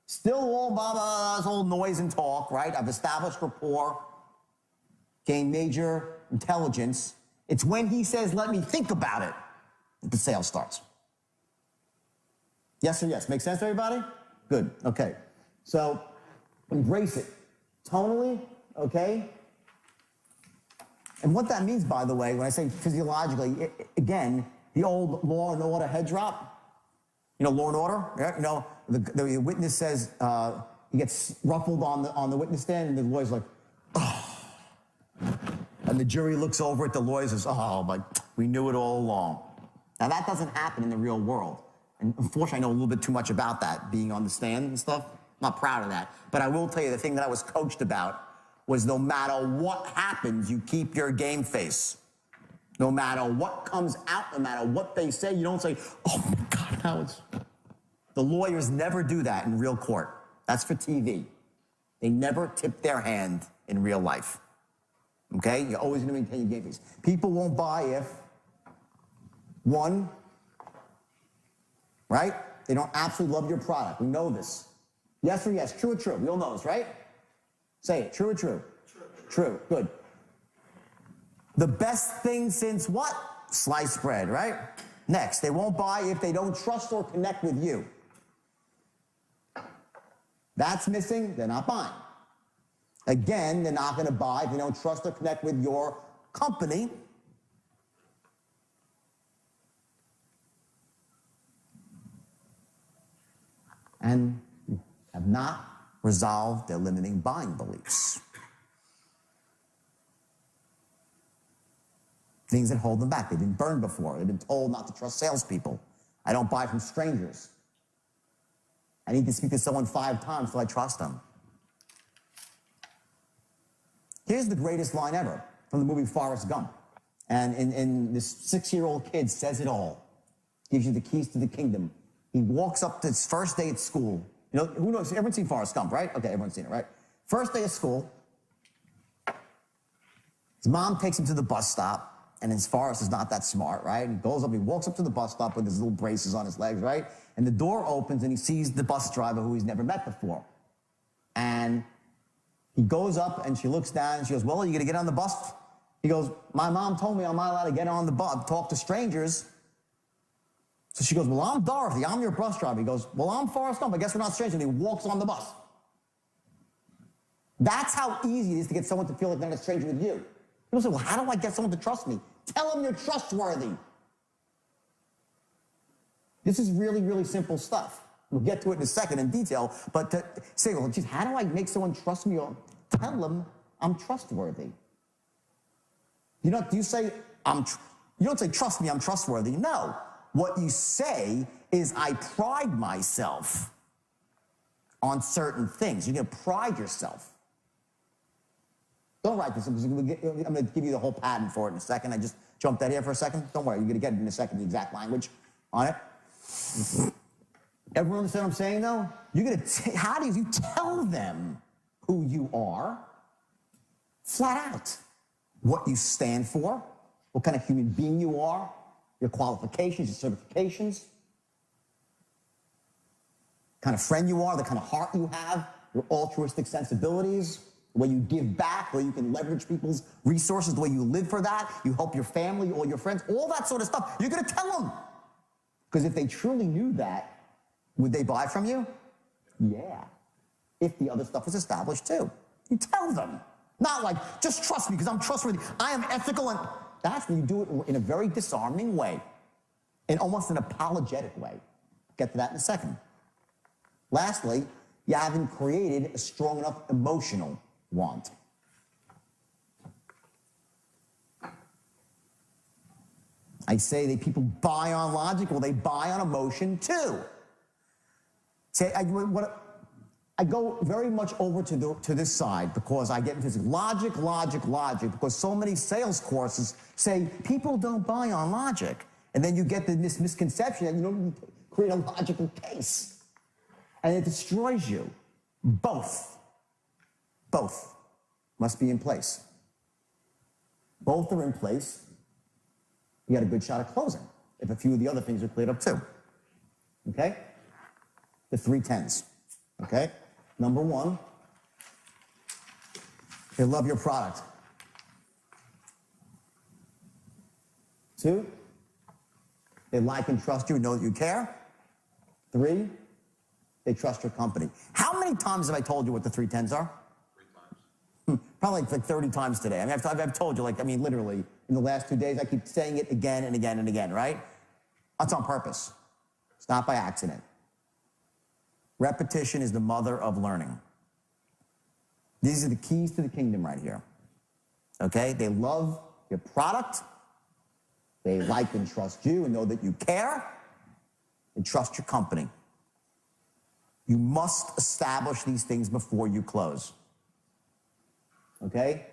S1: Still all blah, blah, blah, all noise and talk, right? I've established rapport, gained major intelligence. It's when he says, let me think about it, that the sale starts. Yes or yes? Make sense to everybody? Good, okay. So, embrace it. Tonally, okay? And what that means, by the way, when I say physiologically, again, the old Law and Order head drop. You know, Law and Order, yeah? You know, the witness says, he gets ruffled on the witness stand, and the lawyer's like, oh. And the jury looks over at the lawyer and says, oh, but we knew it all along. Now, that doesn't happen in the real world. And unfortunately, I know a little bit too much about that, being on the stand and stuff. I'm not proud of that. But I will tell you the thing that I was coached about was no matter what happens, you keep your game face. No matter what comes out, no matter what they say, you don't say, oh my God, now it's... The lawyers never do that in real court. That's for TV. They never tip their hand in real life. Okay? You're always going to maintain your game face. People won't buy if, one, right? They don't absolutely love your product. We know this. Yes or yes? True or true? We all know this, right? Say it. True or true? True. True. Good. The best thing since what? Sliced bread, right? Next, they won't buy if they don't trust or connect with you. That's missing, they're not buying. Again, they're not going to buy if they don't trust or connect with your company. And have not resolved their limiting buying beliefs. Things that hold them back. They've been burned before. They've been told not to trust salespeople. I don't buy from strangers. I need to speak to someone 5 times till I trust them. Here's the greatest line ever from the movie Forrest Gump. And this 6-year-old kid says it all. Gives you the keys to the kingdom. He walks up to his first day at school. You know, who knows? Everyone's seen Forrest Gump, right? Okay, everyone's seen it, right? First day of school. His mom takes him to the bus stop. And his Forrest is not that smart, right? He goes up, he walks up to the bus stop with his little braces on his legs, right? And the door opens and he sees the bus driver who he's never met before. And he goes up and she looks down and she goes, well, are you gonna get on the bus? He goes, my mom told me I'm not allowed to get on the bus, talk to strangers. So she goes, well, I'm Dorothy, I'm your bus driver. He goes, well, I'm Forrest Gump, I guess we're not strangers. And he walks on the bus. That's how easy it is to get someone to feel like they're not a stranger with you. People say, well, how do I get someone to trust me? Tell them you're trustworthy. This is really, really simple stuff. We'll get to it in a second in detail, but to say, well, geez, how do I make someone trust me? Or tell them I'm trustworthy. You know, do you say, you don't say, trust me, I'm trustworthy. No. What you say is, I pride myself on certain things. You're going to pride yourself. Don't write this because I'm going to give you the whole patent for it in a second. I just jumped that here for a second. Don't worry, you're going to get it in a second, the exact language on it. Everyone understand what I'm saying, though? You're going to how do you tell them who you are? Flat out. What you stand for, what kind of human being you are, your qualifications, your certifications, kind of friend you are, the kind of heart you have, your altruistic sensibilities, the way you give back, the way you can leverage people's resources, the way you live for that, you help your family, all your friends, all that sort of stuff. You're going to tell them. Because if they truly knew that, would they buy from you? Yeah. If the other stuff was established too. You tell them. Not like, just trust me because I'm trustworthy. I am ethical. And that's when you do it in a very disarming way. In almost an apologetic way. Get to that in a second. Lastly, you haven't created a strong enough emotional want. I say that people buy on logic, well, they buy on emotion too. Say, I go very much over to this side because I get into this logic, because so many sales courses say people don't buy on logic. And then you get this misconception that you don't create a logical case. And it destroys you. Both must be in place. Both are in place. You got a good shot at closing if a few of the other things are cleared up too. Okay? The 3 10s. Okay? Number 1, they love your product. 2, they like and trust you and know that you care. 3, they trust your company. How many times have I told you what the 3 10s are? 3 times. Probably like 30 times today. I mean, I've told you, literally, in the last 2 days, I keep saying it again and again and again, right? That's on purpose. It's not by accident. Repetition is the mother of learning. These are the keys to the kingdom right here. Okay? They love your product. They like and trust you and know that you care. And trust your company. You must establish these things before you close. okay?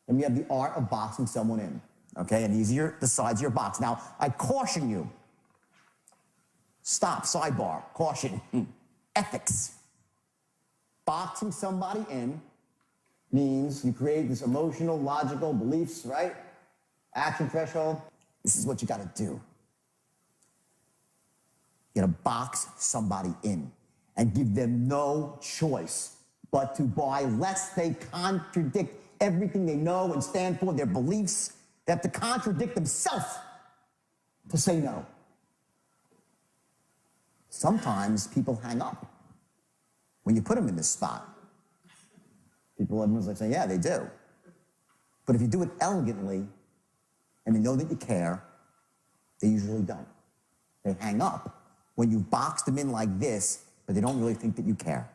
S1: And we have the art of boxing someone in, okay? And these are the sides of your box. Now, I caution you. Stop, sidebar, caution, ethics. Boxing somebody in means you create this emotional, logical beliefs, right? Action threshold. This is what you gotta do. You gotta box somebody in and give them no choice but to buy lest they contradict everything they know and stand for, their beliefs. They have to contradict themselves to say no. Sometimes people hang up when you put them in this spot. Everyone's like saying, yeah, they do. But if you do it elegantly and they know that you care, they usually don't. They hang up when you've boxed them in like this, but they don't really think that you care.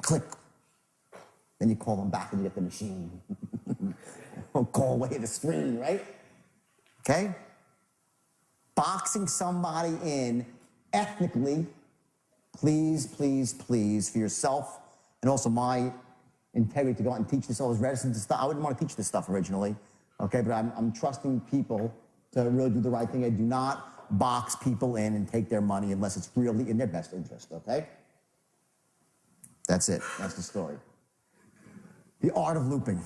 S1: Click. Then you call them back and you get the machine. Or call away the screen, right? Okay? Boxing somebody in ethnically, please, please, please, for yourself and also my integrity to go out and teach this. I was reticent to stuff. I wouldn't want to teach this stuff originally, okay? But I'm trusting people to really do the right thing. I do not box people in and take their money unless it's really in their best interest, okay? That's it. That's the story. The art of looping.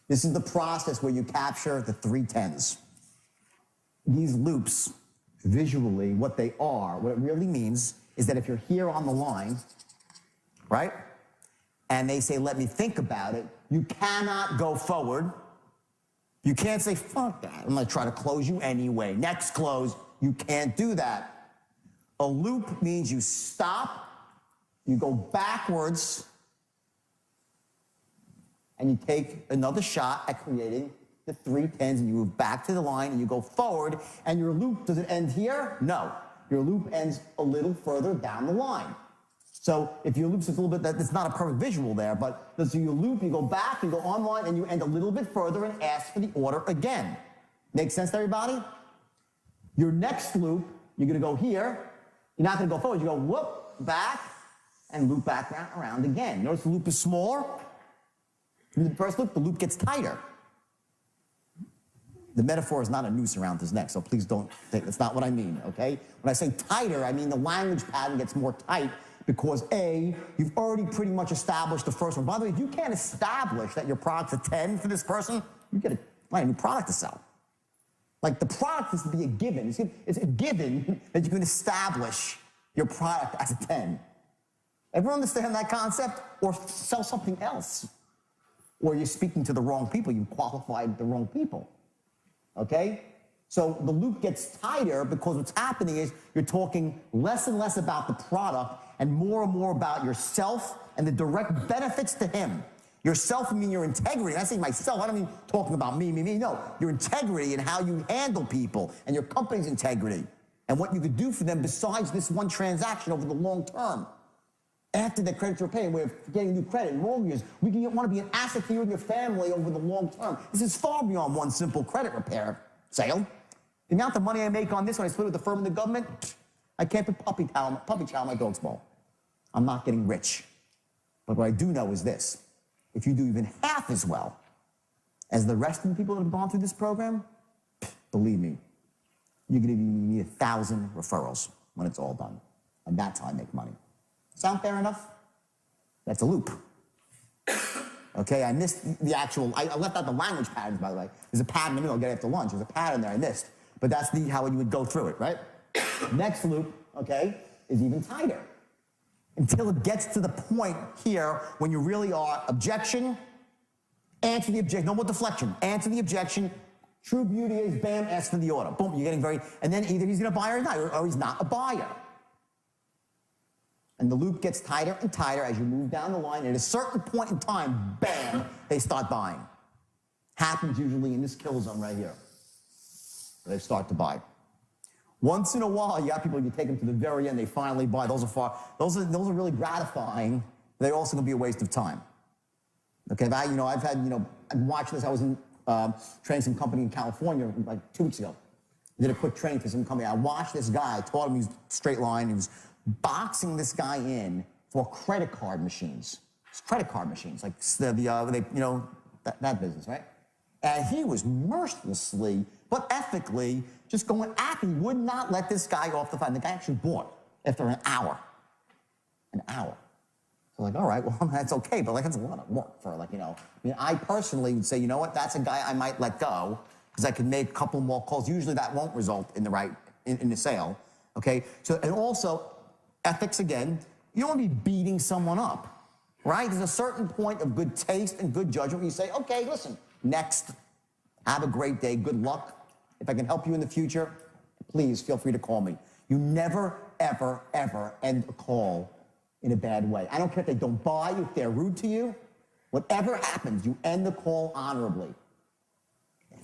S1: This is the process where you capture the 3 10s. These loops, visually, what they are, what it really means is that if you're here on the line, right, and they say, let me think about it, you cannot go forward. You can't say, fuck that, I'm gonna try to close you anyway. Next close, you can't do that. A loop means you stop, you go backwards, and you take another shot at creating the 3 10s, and you move back to the line, and you go forward, and your loop, does it end here? No. Your loop ends a little further down the line. So if your loop's a little bit, it's not a perfect visual there, but so you loop, you go back, you go online, and you end a little bit further and ask for the order again. Make sense to everybody? Your next loop, you're gonna go here, you're not gonna go forward, you go whoop, back, and loop back around again. Notice the loop is smaller. The first loop, the loop gets tighter. The metaphor is not a noose around his neck, so please don't think that's not what I mean, okay? When I say tighter, I mean the language pattern gets more tight because A, you've already pretty much established the first one. By the way, if you can't establish that your product's a 10 for this person, you get a new product to sell. Like the product is to be a given. It's a given that you can establish your product as a 10. Everyone understand that concept? Or sell something else. Or you're speaking to the wrong people, you've qualified the wrong people. Okay? So the loop gets tighter because what's happening is you're talking less and less about the product and more about yourself and the direct benefits to him. Yourself, I mean your integrity. And I say myself, I don't mean talking about me. No, your integrity and how you handle people and your company's integrity and what you could do for them besides this one transaction over the long term. After the credits are paid, we're getting new credit, mortgages. We want to be an asset to you and your family over the long term. This is far beyond one simple credit repair sale. The amount of money I make on this when I split with the firm and the government, I can't put puppy chow in my dog's bowl. I'm not getting rich. But what I do know is this. If you do even half as well as the rest of the people that have gone through this program, believe me, you're going to need 1,000 referrals when it's all done. And that's how I make money. Sound fair enough? That's a loop. Okay, I missed the actual, I left out the language patterns, by the way. There's a pattern in the middle, I'll get after lunch. There's a pattern there I missed. But that's how you would go through it, right? Next loop, okay, is even tighter. Until it gets to the point here when you really are objection, answer the objection, no more deflection, answer the objection, true beauty is bam, ask for the order. Boom, you're getting very, and then either he's gonna buy or not, or he's not a buyer. And the loop gets tighter and tighter as you move down the line. At a certain point in time, bam, they start buying. Happens usually in this kill zone right here. They start to buy. Once in a while, you got people, you take them to the very end, they finally buy. Those are really gratifying. They're also going to be a waste of time. Okay, I've had, I'm watching this. I was in training some company in California like 2 weeks ago. I did a quick training for some company. I watched this guy, taught him his straight line. He was boxing this guy in for credit card machines. credit card machines, like that business, right? And he was mercilessly, but ethically, just going after. He would not let this guy off the phone. The guy actually bought after an hour. An hour. So like, all right, well, that's okay, but like, that's a lot of work for I personally would say, you know what, that's a guy I might let go because I can make a couple more calls. Usually that won't result in the sale, okay? So, and also, ethics again, you don't want to be beating someone up, right? There's a certain point of good taste and good judgment where you say, okay, listen, next, have a great day, good luck. If I can help you in the future, please feel free to call me. You never, ever, ever end a call in a bad way. I don't care if they don't buy you, if they're rude to you. Whatever happens, you end the call honorably.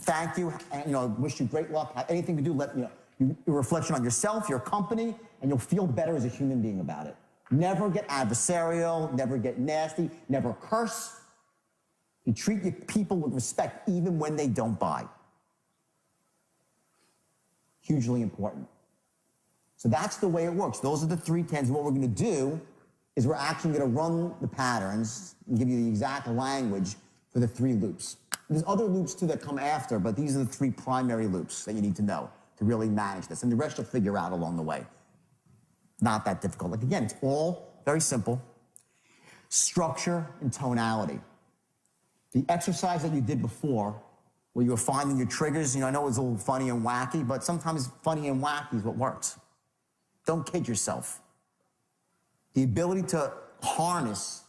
S1: Thank you, and wish you great luck. Have anything to do, let a reflection on yourself, your company, and you'll feel better as a human being about it. Never get adversarial, never get nasty, never curse. You treat your people with respect even when they don't buy. Hugely important. So that's the way it works. Those are the 3 10s. What we're going to do is we're actually going to run the patterns and give you the exact language for the 3 loops. There's other loops too that come after, but these are the 3 primary loops that you need to know to really manage this. And the rest you'll figure out along the way. Not that difficult. Like again, it's all very simple. Structure and tonality. The exercise that you did before, where you were finding your triggers, I know it was a little funny and wacky, but sometimes funny and wacky is what works. Don't kid yourself. The ability to harness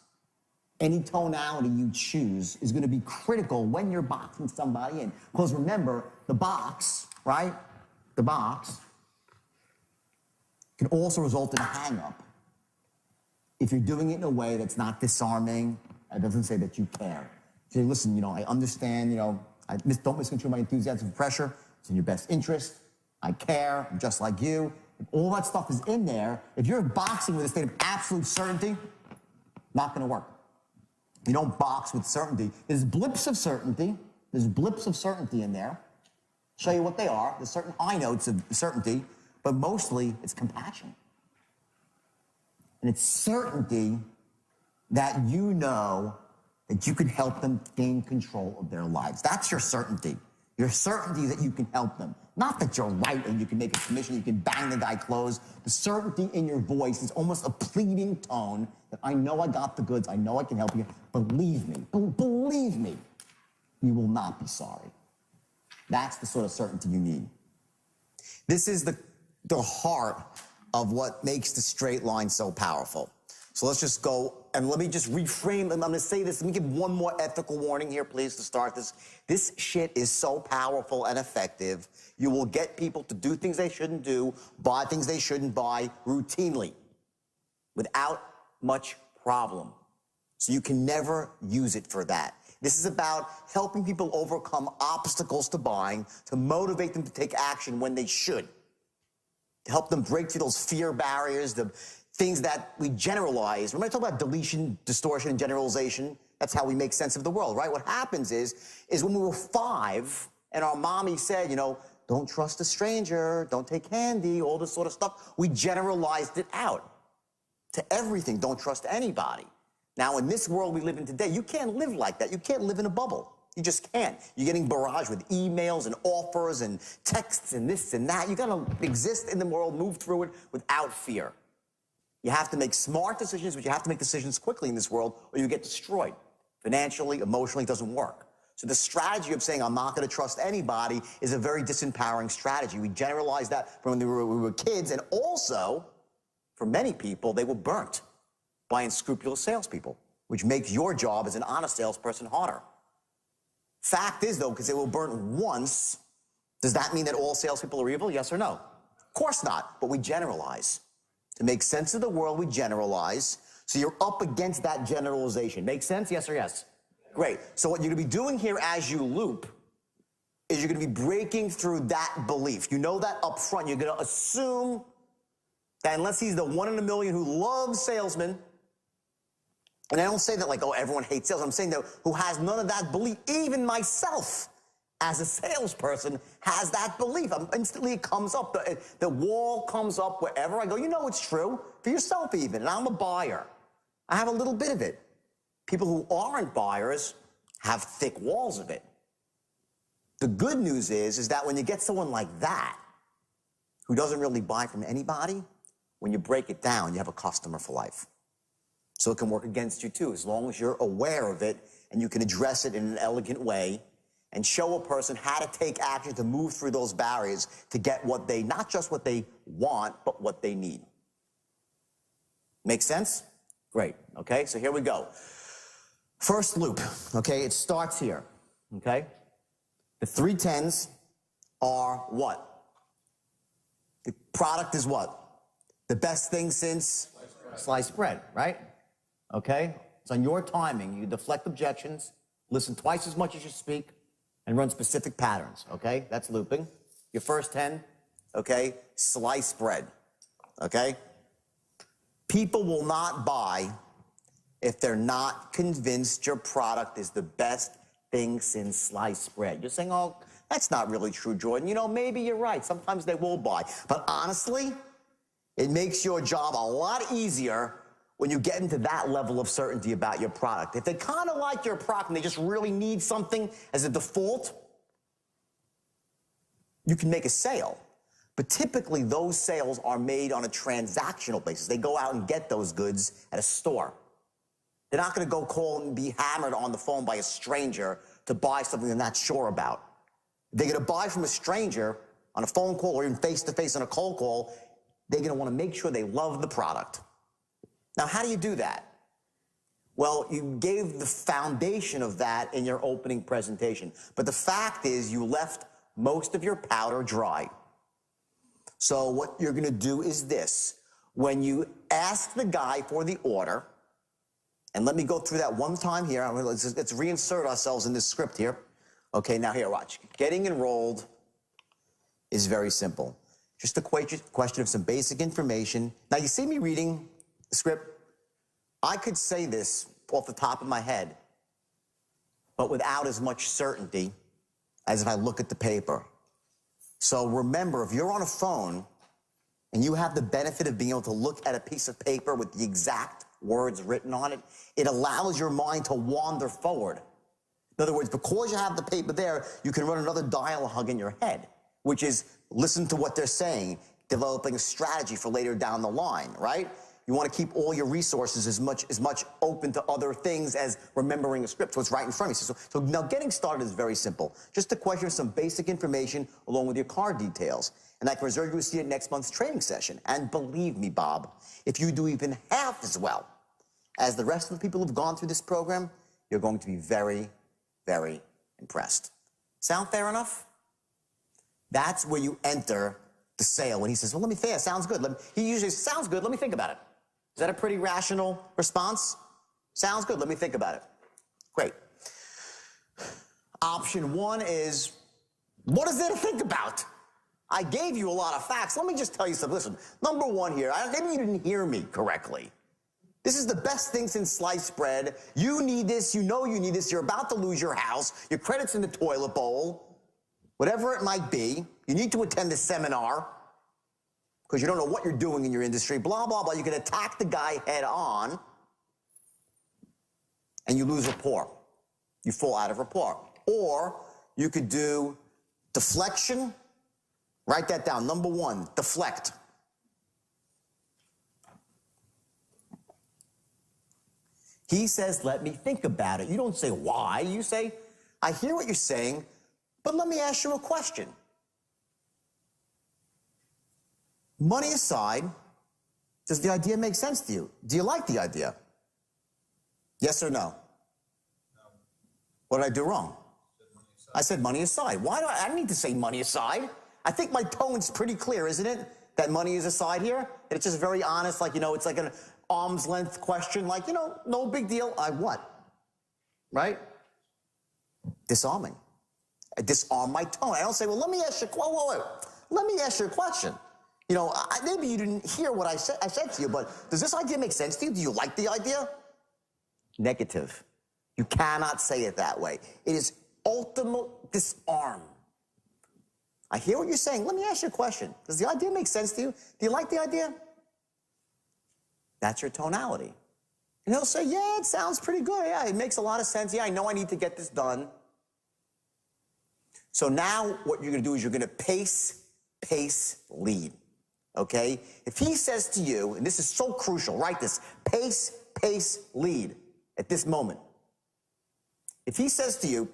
S1: any tonality you choose is going to be critical when you're boxing somebody in. Because remember, the box, right? The box can also result in a hang-up if you're doing it in a way that's not disarming and doesn't say that you care. Say, listen, I understand, don't misconstrue my enthusiasm and pressure. It's in your best interest. I care. I'm just like you. If all that stuff is in there, if you're boxing with a state of absolute certainty, not going to work. You don't box with certainty. There's blips of certainty. There's blips of certainty in there. Show you what they are. There's certain high notes of certainty, but mostly it's compassion. And it's certainty that you know that you can help them gain control of their lives. That's your certainty. Your certainty that you can help them. Not that you're right and you can make a commission, you can bang the guy closed. The certainty in your voice is almost a pleading tone that I know I got the goods, I know I can help you. Believe me, believe me, you will not be sorry. That's the sort of certainty you need. This is the heart of what makes the straight line so powerful. So let's just go, and let me just reframe, I'm gonna say this, let me give one more ethical warning here, please, to start this. This shit is so powerful and effective, you will get people to do things they shouldn't do, buy things they shouldn't buy routinely, without much problem. So you can never use it for that. This is about helping people overcome obstacles to buying, to motivate them to take action when they should, to help them break through those fear barriers, the things that we generalize. Remember I talk about deletion, distortion, and generalization? That's how we make sense of the world, right? What happens is when we were 5 and our mommy said, don't trust a stranger, don't take candy, all this sort of stuff, we generalized it out to everything. Don't trust anybody. Now, in this world we live in today, you can't live like that. You can't live in a bubble. You just can't. You're getting barraged with emails and offers and texts and this and that. You gotta exist in the world, move through it without fear. You have to make smart decisions, but you have to make decisions quickly in this world or you get destroyed. Financially, emotionally, it doesn't work. So the strategy of saying, I'm not going to trust anybody is a very disempowering strategy. We generalized that from when we were kids, and also, for many people, they were burnt by unscrupulous salespeople, which makes your job as an honest salesperson harder. Fact is, though, because they were burnt once, does that mean that all salespeople are evil? Yes or no? Of course not, but we generalize. To make sense of the world, we generalize. So you're up against that generalization. Make sense? Yes or yes? Great. So what you're going to be doing here as you loop is you're going to be breaking through that belief. You know that up front. You're going to assume that unless he's the 1 in a million who loves salesmen, and I don't say that like, oh, everyone hates sales. I'm saying that who has none of that belief, even myself, as a salesperson, has that belief. Instantly it comes up. The wall comes up wherever I go. You know it's true. For yourself even. And I'm a buyer. I have a little bit of it. People who aren't buyers have thick walls of it. The good news is that when you get someone like that, who doesn't really buy from anybody, when you break it down, you have a customer for life. So it can work against you too, as long as you're aware of it and you can address it in an elegant way and show a person how to take action to move through those barriers to get what they, not just what they want, but what they need. Make sense? Great, okay, so here we go. First loop, okay, it starts here, okay? The 310s are what? The product is what? The best thing since sliced bread, right? Okay? It's on your timing. You deflect objections, listen twice as much as you speak, and run specific patterns, okay? That's looping. Your first 10, okay? Sliced bread, okay? People will not buy if they're not convinced your product is the best thing since sliced bread. You're saying, oh, that's not really true, Jordan. You know, maybe you're right. Sometimes they will buy. But honestly, it makes your job a lot easier when you get into that level of certainty about your product. If they kind of like your product and they just really need something as a default, you can make a sale. But typically, those sales are made on a transactional basis. They go out and get those goods at a store. They're not going to go call and be hammered on the phone by a stranger to buy something they're not sure about. They're going to buy from a stranger on a phone call or even face-to-face on a cold call. They're going to want to make sure they love the product. Now, how do you do that? Well, you gave the foundation of that in your opening presentation. But the fact is you left most of your powder dry. So what you're going to do is this. When you ask the guy for the order, and let me go through that one time here. Let's reinsert ourselves in this script here. Okay, now here, watch. Getting enrolled is very simple. Just a question of some basic information. Now, you see me reading the script? I could say this off the top of my head, but without as much certainty as if I look at the paper. So remember, if you're on a phone and you have the benefit of being able to look at a piece of paper with the exact words written on it, it allows your mind to wander forward. In other words, because you have the paper there, you can run another dialogue in your head, which is listen to what they're saying, developing a strategy for later down the line, right? You want to keep all your resources as much open to other things as remembering a script, so it's right in front of you. So now getting started is very simple. Just a question of some basic information along with your card details. And I can reserve you a seat at next month's training session. And believe me, Bob, if you do even half as well as the rest of the people who've gone through this program, you're going to be very, very impressed. Sound fair enough? That's where you enter the sale. When he says, well, let me think, it sounds good. He usually says, sounds good, let me think about it. Is that a pretty rational response? Sounds good, let me think about it. Great. Option one is, what is there to think about? I gave you a lot of facts. Let me just tell you something. Listen, number one here, maybe you didn't hear me correctly. This is the best thing since sliced bread. You need this, you know you need this, you're about to lose your house, your credit's in the toilet bowl, whatever it might be. You need to attend this seminar because you don't know what you're doing in your industry, blah, blah, blah. You can attack the guy head on and you lose rapport. You fall out of rapport. Or you could do deflection. Write that down. Number one, deflect. He says, let me think about it. You don't say why. You say, I hear what you're saying, but let me ask you a question. Money aside, does the idea make sense to you? Do you like the idea? Yes or no? No. What did I do wrong? I said money aside. Why do I need to say money aside? I think my tone's pretty clear, isn't it? That money is aside here. It's just very honest, like, you know, it's like an arm's length question, like, you know, no big deal. I what? Right? Disarming. I disarm my tone. I don't say, well, let me ask you, whoa. Let me ask you a question. You know, maybe you didn't hear what I said to you, but does this idea make sense to you? Do you like the idea? Negative. You cannot say it that way. It is ultimate disarm. I hear what you're saying. Let me ask you a question. Does the idea make sense to you? Do you like the idea? That's your tonality. And he'll say, yeah, it sounds pretty good. Yeah, it makes a lot of sense. Yeah, I know I need to get this done. So now what you're going to do is you're going to pace, lead. Okay? If he says to you, and this is so crucial, write this, pace, lead at this moment. If he says to you,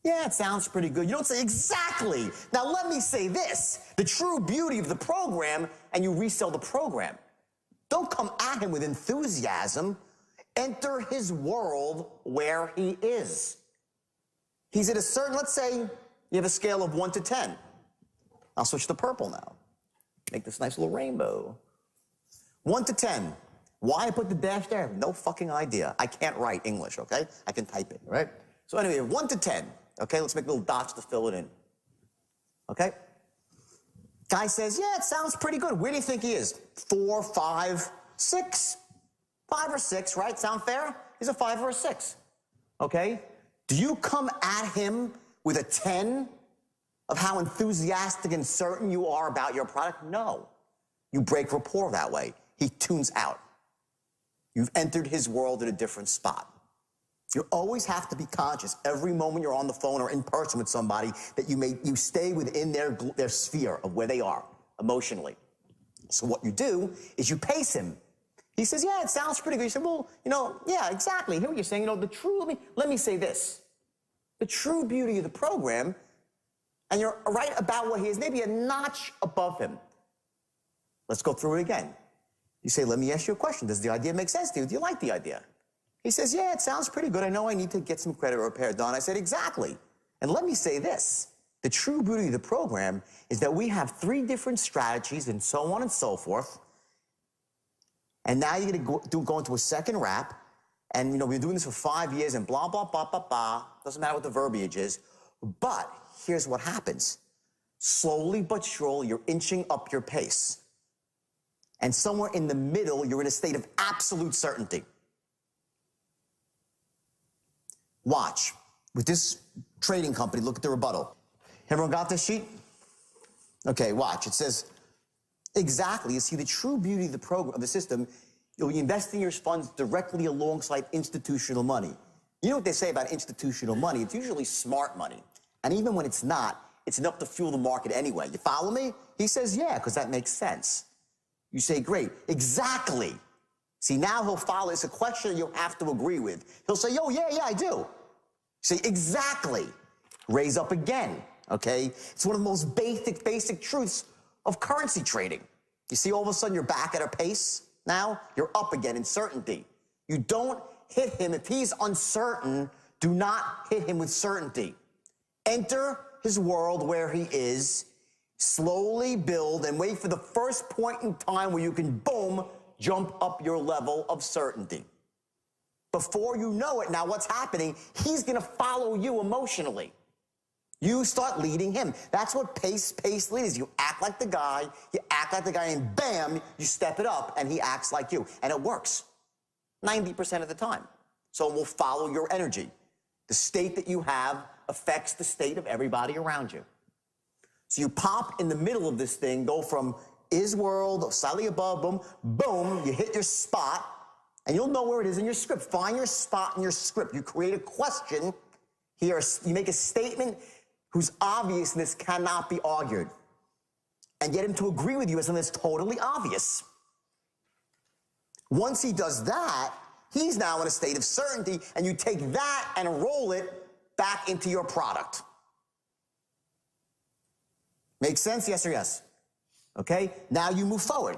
S1: yeah, it sounds pretty good, you don't say exactly. Now let me say this, the true beauty of the program, and you resell the program. Don't come at him with enthusiasm. Enter his world where he is. He's at a certain, let's say you have a scale of 1 to 10. I'll switch to purple now. Make this nice little rainbow. 1 to 10. Why I put the dash there? I have no fucking idea. I can't write English, okay? I can type it, right? So anyway, 1 to 10. Okay, let's make little dots to fill it in. Okay? Guy says, yeah, it sounds pretty good. Where do you think he is? 4, 5, 6? 5 or 6, right? Sound fair? He's a 5 or a 6. Okay? Do you come at him with a 10 of how enthusiastic and certain you are about your product? No. You break rapport that way. He tunes out. You've entered his world at a different spot. You always have to be conscious every moment you're on the phone or in person with somebody that you stay within their sphere of where they are emotionally. So what you do is you pace him. He says, yeah, it sounds pretty good. You say, well, yeah, exactly. Hear what you're saying. Let me say this. The true beauty of the program, and you're right about what he is, maybe a notch above him. Let's go through it again. You say, let me ask you a question. Does the idea make sense to you? Do you like the idea? He says, yeah, it sounds pretty good. I know I need to get some credit repair done. I said, exactly. And let me say this. The true beauty of the program is that we have 3 different strategies and so on and so forth. And now you're going to go into a second wrap. And, we've been doing this for 5 years and blah, blah, blah, blah, blah. Doesn't matter what the verbiage is. But here's what happens. Slowly but surely, you're inching up your pace. And somewhere in the middle, you're in a state of absolute certainty. Watch. With this trading company, look at the rebuttal. Everyone got this sheet? Okay, watch. It says, exactly. You see, the true beauty of the program, of the system, you'll be investing your funds directly alongside institutional money. You know what they say about institutional money? It's usually smart money. And even when it's not, it's enough to fuel the market anyway. You follow me? He says, yeah, because that makes sense. You say, great. Exactly. See, now he'll follow. It's a question you'll have to agree with. He'll say, oh, yeah, I do. Say, exactly. Raise up again, okay? It's one of the most basic truths of currency trading. You see, all of a sudden, you're back at a pace now. You're up again in certainty. You don't hit him. If he's uncertain, do not hit him with certainty. Enter his world where he is. Slowly build and wait for the first point in time where you can, boom, jump up your level of certainty. Before you know it, now what's happening, he's going to follow you emotionally. You start leading him. That's what pace lead is. You act like the guy, and bam, you step it up, and he acts like you. And it works 90% of the time. So we'll follow your energy. The state that you have affects the state of everybody around you. So you pop in the middle of this thing, go from is world, slightly above, boom, boom, you hit your spot, and you'll know where it is in your script. Find your spot in your script. You create a question here, you make a statement whose obviousness cannot be argued, and get him to agree with you as something that's totally obvious. Once he does that, he's now in a state of certainty, and you take that and roll it back into your product. Make sense? Yes or yes? Okay? Now you move forward.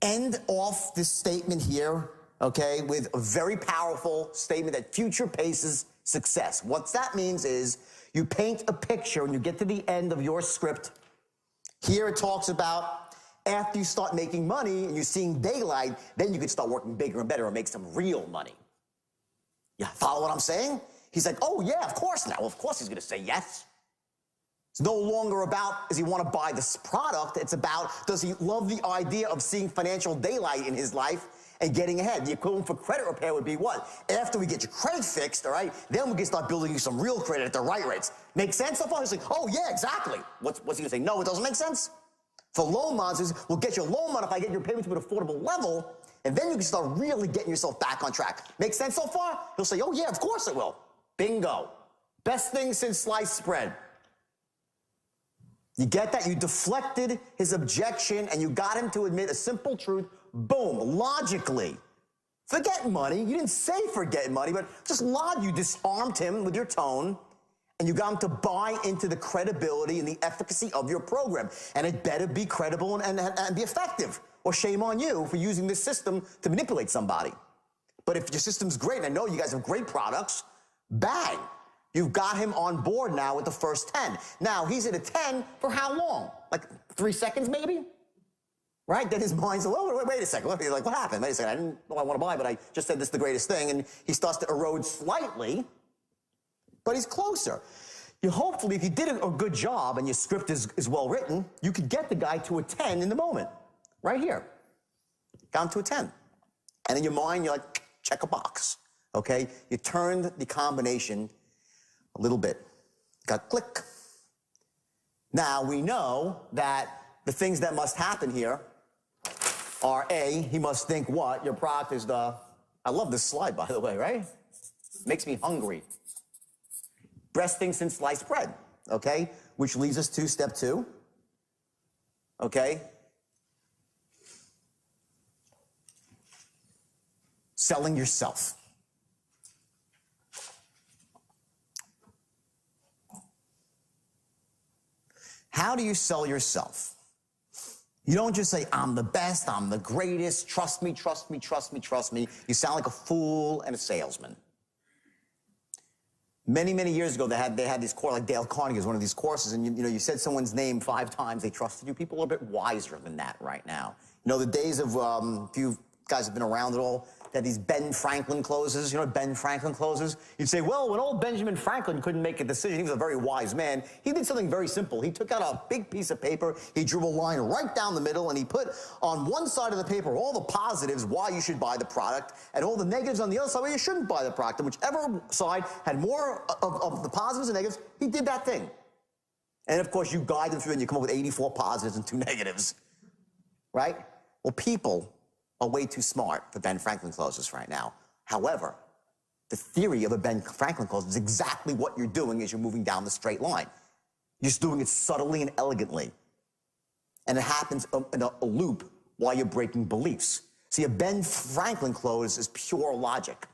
S1: End off this statement here, okay, with a very powerful statement that future paces success. What that means is you paint a picture when you get to the end of your script. Here it talks about after you start making money and you're seeing daylight, then you can start working bigger and better and make some real money. Yeah, follow what I'm saying? He's like, oh, yeah, of course now. Of course he's going to say yes. It's no longer about, does he want to buy this product? It's about, does he love the idea of seeing financial daylight in his life and getting ahead? The equivalent for credit repair would be what? After we get your credit fixed, all right, then we can start building you some real credit at the right rates. Make sense so far? He's like, oh, yeah, exactly. What's he going to say? No, it doesn't make sense? For loan mods, we'll get your loan mod if I get your payment to an affordable level, and then you can start really getting yourself back on track. Make sense so far? He'll say, oh yeah, of course it will. Bingo. Best thing since sliced bread. You get that? You deflected his objection and you got him to admit a simple truth. Boom, logically. Forget money. You didn't say forget money, but just you disarmed him with your tone and you got him to buy into the credibility and the efficacy of your program. And it better be credible and be effective, or shame on you for using this system to manipulate somebody. But if your system's great, and I know you guys have great products, bang. You've got him on board now with the first 10. Now, he's at a 10 for how long? Like 3 seconds, maybe? Right? Then his mind's like, oh, wait a second. He's like, what happened? Wait a second. I didn't know I want to buy, but I just said this is the greatest thing. And he starts to erode slightly, but he's closer. Hopefully, if you did a good job and your script is well written, you could get the guy to a 10 in the moment. Right here. Down to a 10. And in your mind, you're like, check a box. Okay? You turned the combination a little bit. Got click. Now we know that the things that must happen here are A, he must think what? Your product is I love this slide, by the way, right? Makes me hungry. Best thing since sliced bread, okay? Which leads us to step 2, okay? Selling yourself. How do you sell yourself? You don't just say, I'm the best, I'm the greatest, trust me, trust me, trust me, trust me. You sound like a fool and a salesman. Many, many years ago, they had these courses, like Dale Carnegie was one of these courses, and you said someone's name 5 times, they trusted you. People are a bit wiser than that right now. You know, the days of, if you guys have been around at all, they had these Ben Franklin closes. You know what Ben Franklin closes? You'd say, well, when old Benjamin Franklin couldn't make a decision, he was a very wise man, he did something very simple. He took out a big piece of paper, he drew a line right down the middle, and he put on one side of the paper all the positives why you should buy the product, and all the negatives on the other side why you shouldn't buy the product. And whichever side had more of the positives and negatives, he did that thing. And of course, you guide them through and you come up with 84 positives and 2 negatives, right? Well, people are way too smart for Ben Franklin closes right now. However, the theory of a Ben Franklin close is exactly what you're doing as you're moving down the straight line. You're just doing it subtly and elegantly. And it happens in a loop while you're breaking beliefs. See, a Ben Franklin close is pure logic.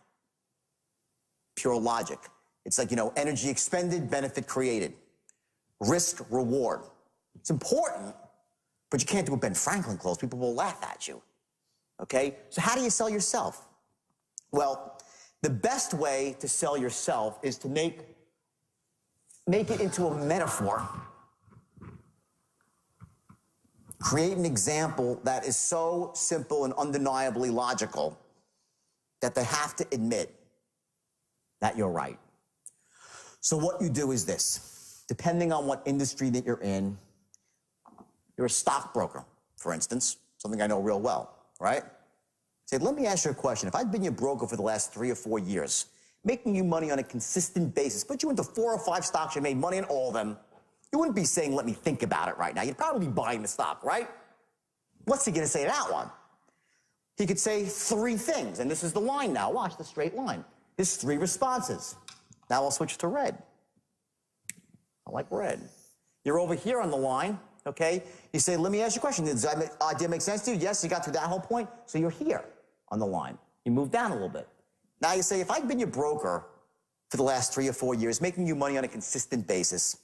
S1: Pure logic. It's like, energy expended, benefit created. Risk, reward. It's important, but you can't do a Ben Franklin close. People will laugh at you. Okay? So how do you sell yourself? Well, the best way to sell yourself is to make it into a metaphor. Create an example that is so simple and undeniably logical that they have to admit that you're right. So what you do is this. Depending on what industry that you're in, you're a stockbroker, for instance, something I know real well. Right? Say, let me ask you a question. If I'd been your broker for the last 3 or 4 years, making you money on a consistent basis, put you into 4 or 5 stocks, you made money in all of them, you wouldn't be saying, let me think about it right now. You'd probably be buying the stock, right? What's he going to say to that one? He could say 3 things, and this is the line now. Watch the straight line. There's 3 responses. Now I'll switch to red. I like red. You're over here on the line. Okay? You say, let me ask you a question. Does that idea make sense to you? Yes, you got through that whole point. So you're here on the line. You move down a little bit. Now you say, if I'd been your broker for the last 3 or 4 years, making you money on a consistent basis,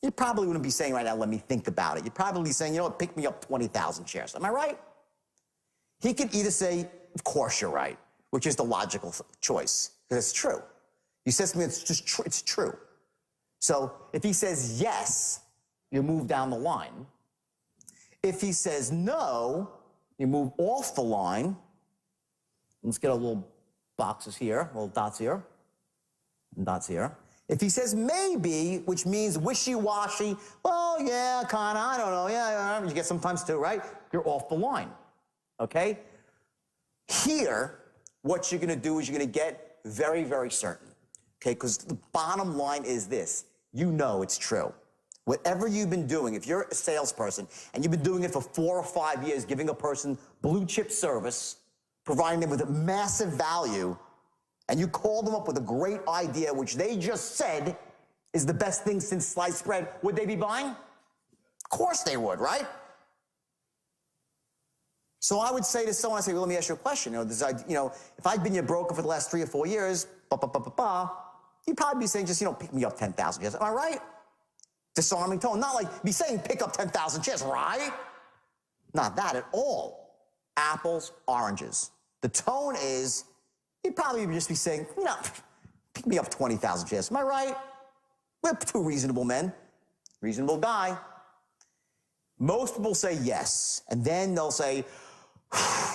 S1: you probably wouldn't be saying right now, let me think about it. You'd probably be saying, you know what, pick me up 20,000 shares. Am I right? He could either say, of course you're right, which is the logical choice, because it's true. You said something that's just true. It's true. So if he says yes, you move down the line. If he says no, you move off the line. Let's get our little boxes here, little dots here, and dots here. If he says maybe, which means wishy-washy, well, yeah, kind of, I don't know, yeah, you get sometimes too, right? You're off the line, okay? Here, what you're going to do is you're going to get very, very certain, okay? Because the bottom line is this. You know it's true. Whatever you've been doing, if you're a salesperson and you've been doing it for 4 or 5 years, giving a person blue chip service, providing them with a massive value, and you call them up with a great idea, which they just said is the best thing since sliced bread, would they be buying? Of course they would, right? So I would say to someone, I say, well, let me ask you a question. If I'd been your broker for the last 3 or 4 years, you'd probably be saying just, pick me up 10,000 shares. Am I right? Disarming tone. Not like me saying pick up 10,000 shares, right? Not that at all. Apples, oranges. The tone is, you'd probably just be saying, pick me up 20,000 shares. Am I right? We're two reasonable men. Reasonable guy. Most people say yes. And then they'll say,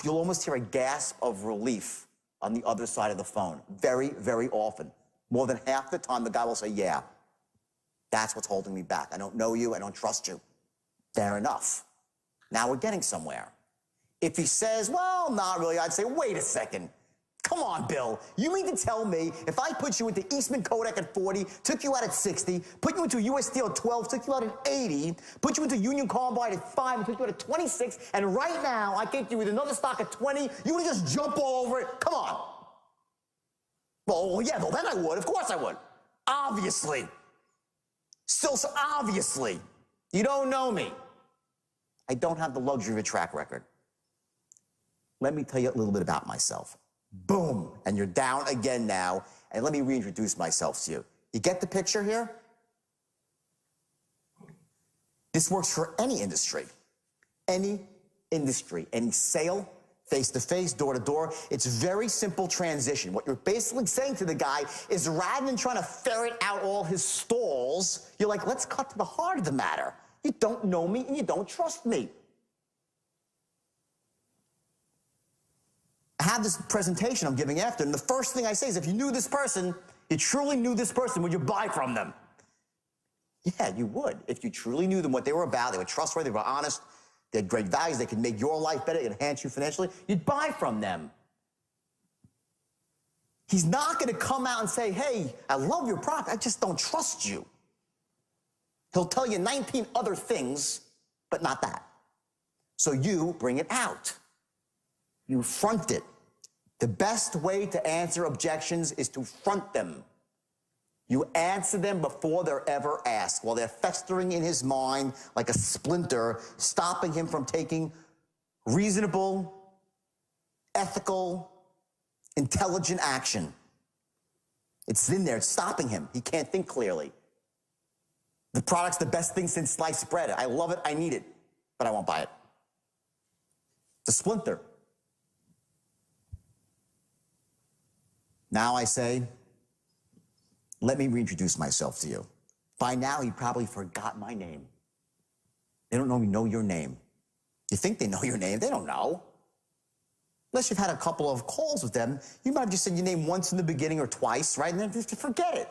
S1: you'll almost hear a gasp of relief on the other side of the phone. Very, very often. More than half the time, the guy will say, yeah, that's what's holding me back. I don't know you. I don't trust you. Fair enough. Now we're getting somewhere. If he says, well, not really, I'd say, wait a second. Come on, Bill. You mean to tell me if I put you into Eastman Kodak at 40, took you out at 60, put you into US Steel at 12, took you out at 80, put you into Union Carbide at 5, and took you out at 26, and right now I came to you with another stock at 20, you want to just jump all over it? Come on. Well, yeah, well, then I would. Of course I would. Obviously. Still, so obviously. You don't know me. I don't have the luxury of a track record. Let me tell you a little bit about myself. Boom, and you're down again now, and let me reintroduce myself to you. You get the picture here? This works for any industry, any sale, face-to-face, door-to-door. It's a very simple transition. What you're basically saying to the guy is rather than trying to ferret out all his stalls, you're like, let's cut to the heart of the matter. You don't know me and you don't trust me. I have this presentation I'm giving after, and the first thing I say is, if you knew this person, you truly knew this person, would you buy from them? Yeah, you would. If you truly knew them, what they were about, they were trustworthy, they were honest, they had great values, they could make your life better, enhance you financially, you'd buy from them. He's not going to come out and say, hey, I love your product, I just don't trust you. He'll tell you 19 other things, but not that. So you bring it out. You front it. The best way to answer objections is to front them. You answer them before they're ever asked, while they're festering in his mind like a splinter, stopping him from taking reasonable, ethical, intelligent action. It's in there, it's stopping him. He can't think clearly. The product's the best thing since sliced bread. I love it, I need it, but I won't buy it. The splinter. Now I say, let me reintroduce myself to you. By now, he probably forgot my name. They don't know your name. You think they know your name? They don't know. Unless you've had a couple of calls with them, you might have just said your name once in the beginning or twice, right? And then just forget it.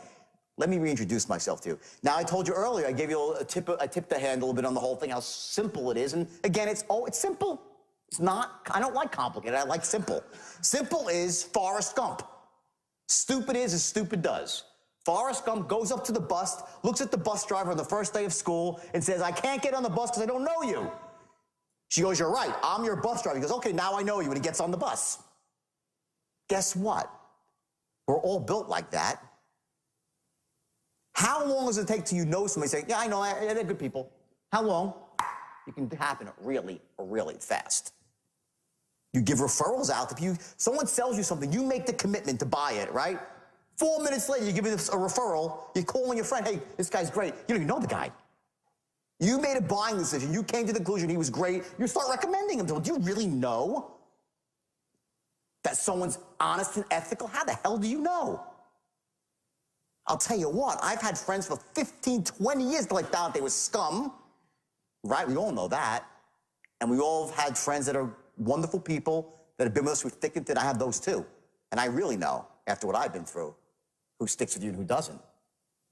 S1: Let me reintroduce myself to you. Now, I told you earlier, I gave you a tip the hand a little bit on the whole thing, how simple it is. And again, it's simple. It's not, I don't like complicated, I like simple. Simple is Forrest Gump. Stupid is as stupid does. Forrest Gump goes up to the bus, looks at the bus driver on the first day of school and says, I can't get on the bus because I don't know you. She goes, you're right, I'm your bus driver. He goes, okay, now I know you, and he gets on the bus. Guess what? We're all built like that. How long does it take till you know somebody say, yeah, I know, they're good people? How long? It can happen really, really fast. You give referrals out. If someone sells you something, you make the commitment to buy it, right? 4 minutes later, you give it a referral, you're calling your friend, hey, this guy's great. You don't even know the guy. You made a buying decision. You came to the conclusion he was great. You start recommending him to him. Do you really know that someone's honest and ethical? How the hell do you know? I'll tell you what, I've had friends for 15, 20 years till I found out they were scum, right? We all know that. And we all have had friends that are wonderful people that have been with us through thick and thin. I have those too. And I really know, after what I've been through, who sticks with you and who doesn't.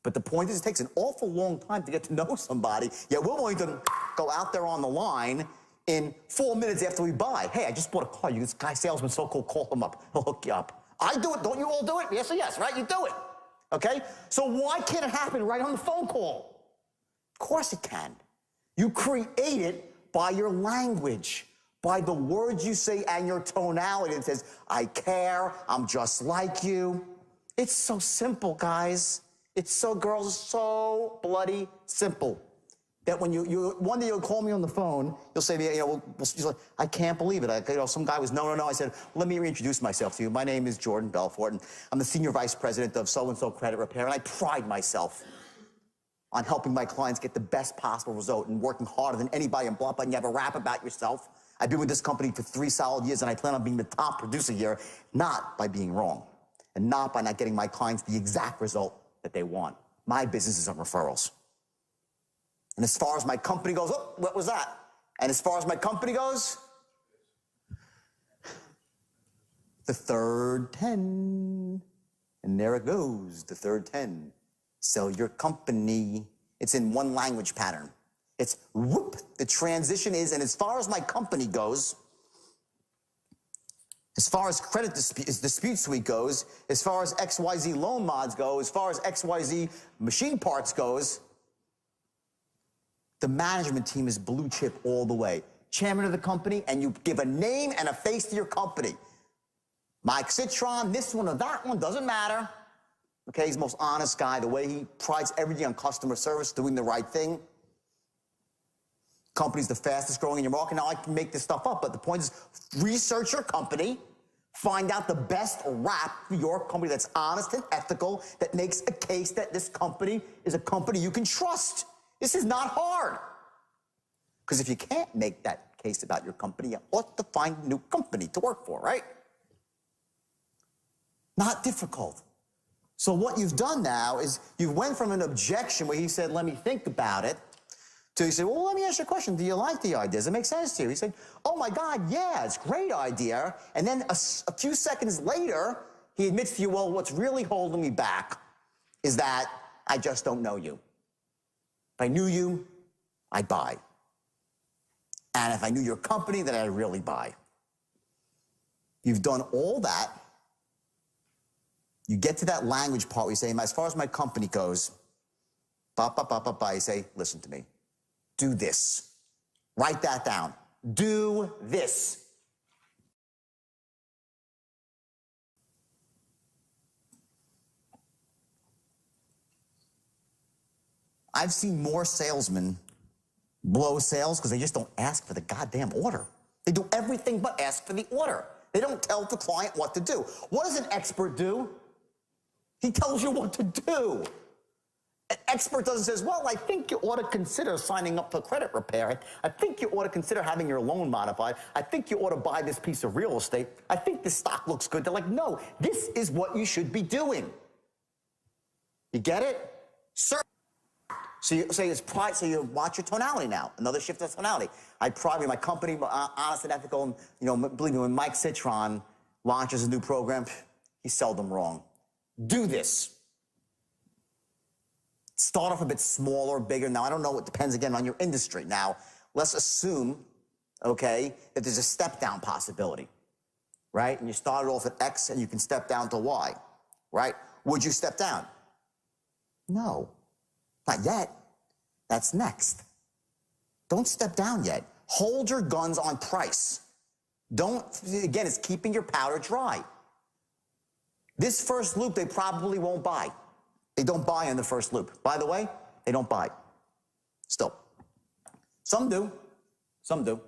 S1: But the point is, it takes an awful long time to get to know somebody. Yet we're willing to go out there on the line in 4 minutes after we buy. Hey, I just bought a car. This guy salesman, so cool, call him up. He'll hook you up. I do it. Don't you all do it? Yes or yes, right? You do it. Okay? So why can't it happen right on the phone call? Of course it can. You create it by your language, by the words you say and your tonality. It says, I care, I'm just like you. It's so simple, guys. It's so, girls, so bloody simple. That when one day you'll call me on the phone, you'll say to me, you're like, I can't believe it. Some guy was, no. I said, let me reintroduce myself to you. My name is Jordan Belfort, and I'm the Senior Vice President of so-and-so Credit Repair, and I pride myself on helping my clients get the best possible result and working harder than anybody and blah, blah, and you have a rap about yourself. I've been with this company for 3 solid years, and I plan on being the top producer here, not by being wrong, and not by not getting my clients the exact result that they want. My business is on referrals. And as far as my company goes, oh, what was that? And as far as my company goes, the third 10. And there it goes, the third 10. Sell your company. It's in one language pattern. It's whoop. The transition is, and as far as my company goes, as far as credit dispute suite goes, as far as XYZ loan mods go, as far as XYZ machine parts goes, the management team is blue chip all the way. Chairman of the company, and you give a name and a face to your company. Mike Citron, this one or that one, doesn't matter. Okay, he's the most honest guy, the way he prides everything on customer service, doing the right thing. Company's the fastest growing in your market. Now, I can make this stuff up, but the point is, research your company, find out the best rap for your company that's honest and ethical, that makes a case that this company is a company you can trust. This is not hard. Because if you can't make that case about your company, you ought to find a new company to work for, right? Not difficult. So what you've done now is you went from an objection where he said, let me think about it, to he said, well, let me ask you a question. Do you like the idea? Does it make sense to you? He said, oh my God, yeah, it's a great idea. And then a few seconds later, he admits to you, well, what's really holding me back is that I just don't know you. If I knew you, I'd buy. And if I knew your company, then I'd really buy. You've done all that. You get to that language part where you say, as far as my company goes, you say, listen to me. Do this. Write that down. Do this. I've seen more salesmen blow sales because they just don't ask for the goddamn order. They do everything but ask for the order. They don't tell the client what to do. What does an expert do? He tells you what to do. An expert doesn't say, well, I think you ought to consider signing up for credit repair. I think you ought to consider having your loan modified. I think you ought to buy this piece of real estate. I think this stock looks good. They're like, no, this is what you should be doing. You get it? Sir. So you say it's pride, so you watch your tonality now. Another shift of tonality. I pride my company, honest and ethical, and believe me, when Mike Citron launches a new program, he's seldom wrong. Do this. Start off a bit smaller, bigger. Now, I don't know, it depends again on your industry. Now, let's assume, okay, that there's a step down possibility, right? And you started off at X and you can step down to Y, right? Would you step down? No. Not yet. That's next. Don't step down yet. Hold your guns on price. Don't, again, it's keeping your powder dry. This first loop, they probably won't buy. They don't buy in the first loop. By the way, they don't buy. Still. Some do. Some do.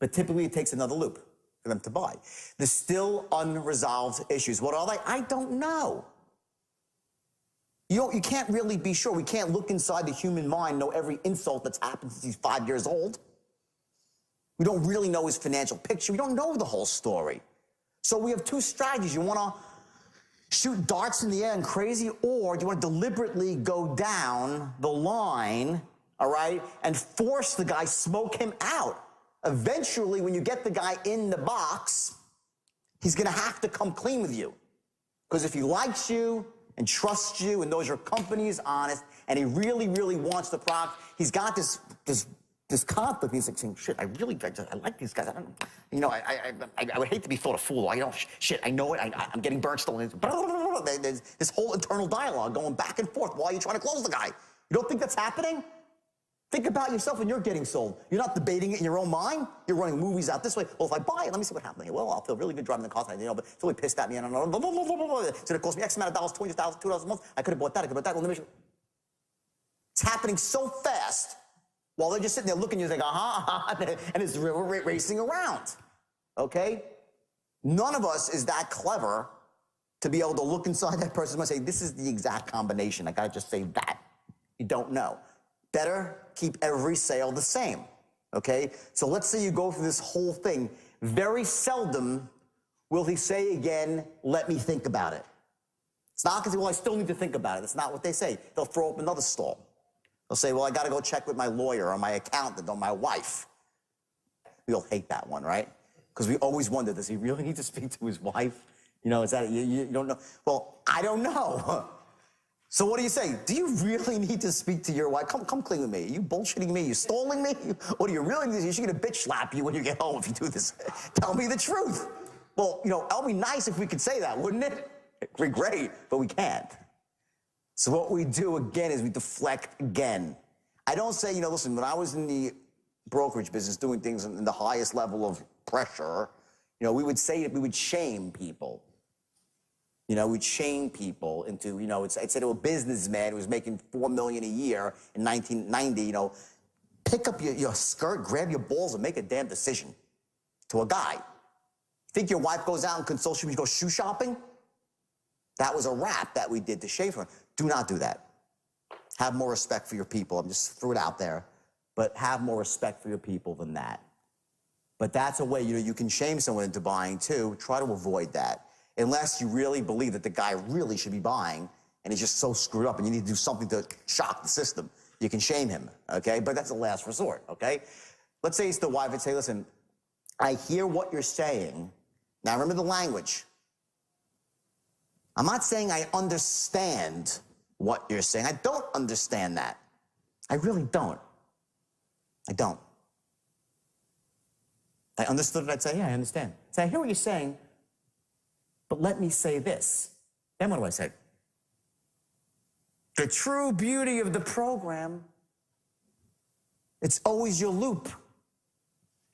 S1: But typically it takes another loop for them to buy. There's still unresolved issues. What are they? I don't know. You can't really be sure. We can't look inside the human mind, know every insult that's happened since he's 5 years old. We don't really know his financial picture. We don't know the whole story. So we have two strategies. You want to shoot darts in the air and crazy, or do you want to deliberately go down the line, all right, and force the guy, smoke him out? Eventually, when you get the guy in the box, he's going to have to come clean with you. Because if he likes you and trusts you and knows your company is honest and he really, really wants the product, he's got this conflict. He's like saying, shit, I like these guys. I would hate to be thought a fool. Shit, I know it. I'm getting burnt, stolen. There's this whole internal dialogue going back and forth while you're trying to close the guy. You don't think that's happening? Think about yourself when you're getting sold. You're not debating it in your own mind. You're running movies out this way. Well, if I buy it, let me see what happens. Well, I'll feel really good driving the car. But it's really pissed at me. And so it cost me X amount of dollars, $20,000, $2 a month. I could have bought that. I could have bought that. Well, it's happening so fast while they're just sitting there looking at you like, and it's racing around. Okay? None of us is that clever to be able to look inside that person and say, this is the exact combination. I got to just say that. You don't know. Better keep every sale the same, okay? So let's say you go through this whole thing. Very seldom will he say again, let me think about it. It's not because, well, I still need to think about it. That's not what they say. They'll throw up another stall. They'll say, well, I got to go check with my lawyer or my accountant or my wife. We all hate that one, right? Because we always wonder, does he really need to speak to his wife? You know, is that, you don't know? Well, I don't know. So what do you say? Do you really need to speak to your wife? Come clean with me. Are you bullshitting me? Are you stalling me? Or do you really need to? You should get a bitch slap you when you get home if you do this. Tell me the truth. Well, you know, it'll be nice if we could say that, wouldn't it? It'd be great, but we can't. So what we do again is we deflect again. I don't say, you know, listen, when I was in the brokerage business doing things in the highest level of pressure, you know, we would say that we would shame people. You know, we'd shame people into, you know, I'd say to a businessman who was making $4 million a year in 1990, you know, pick up your skirt, grab your balls, and make a damn decision. To a guy. Think your wife goes out and consults you when you go shoe shopping? That was a rap that we did to shame her. Do not do that. Have more respect for your people. I'm just threw it out there. But have more respect for your people than that. But that's a way, you know, you can shame someone into buying too. Try to avoid that. Unless you really believe that the guy really should be buying and he's just so screwed up and you need to do something to shock the system. You can shame him, okay? But that's the last resort, okay? Let's say it's the wife and say, listen, I hear what you're saying. Now remember the language. I'm not saying I understand what you're saying. I don't understand that. I really don't. I don't. I understood it, I'd say, yeah, I understand. Say, I hear what you're saying. But let me say this. Then what do I say? The true beauty of the program, it's always your loop.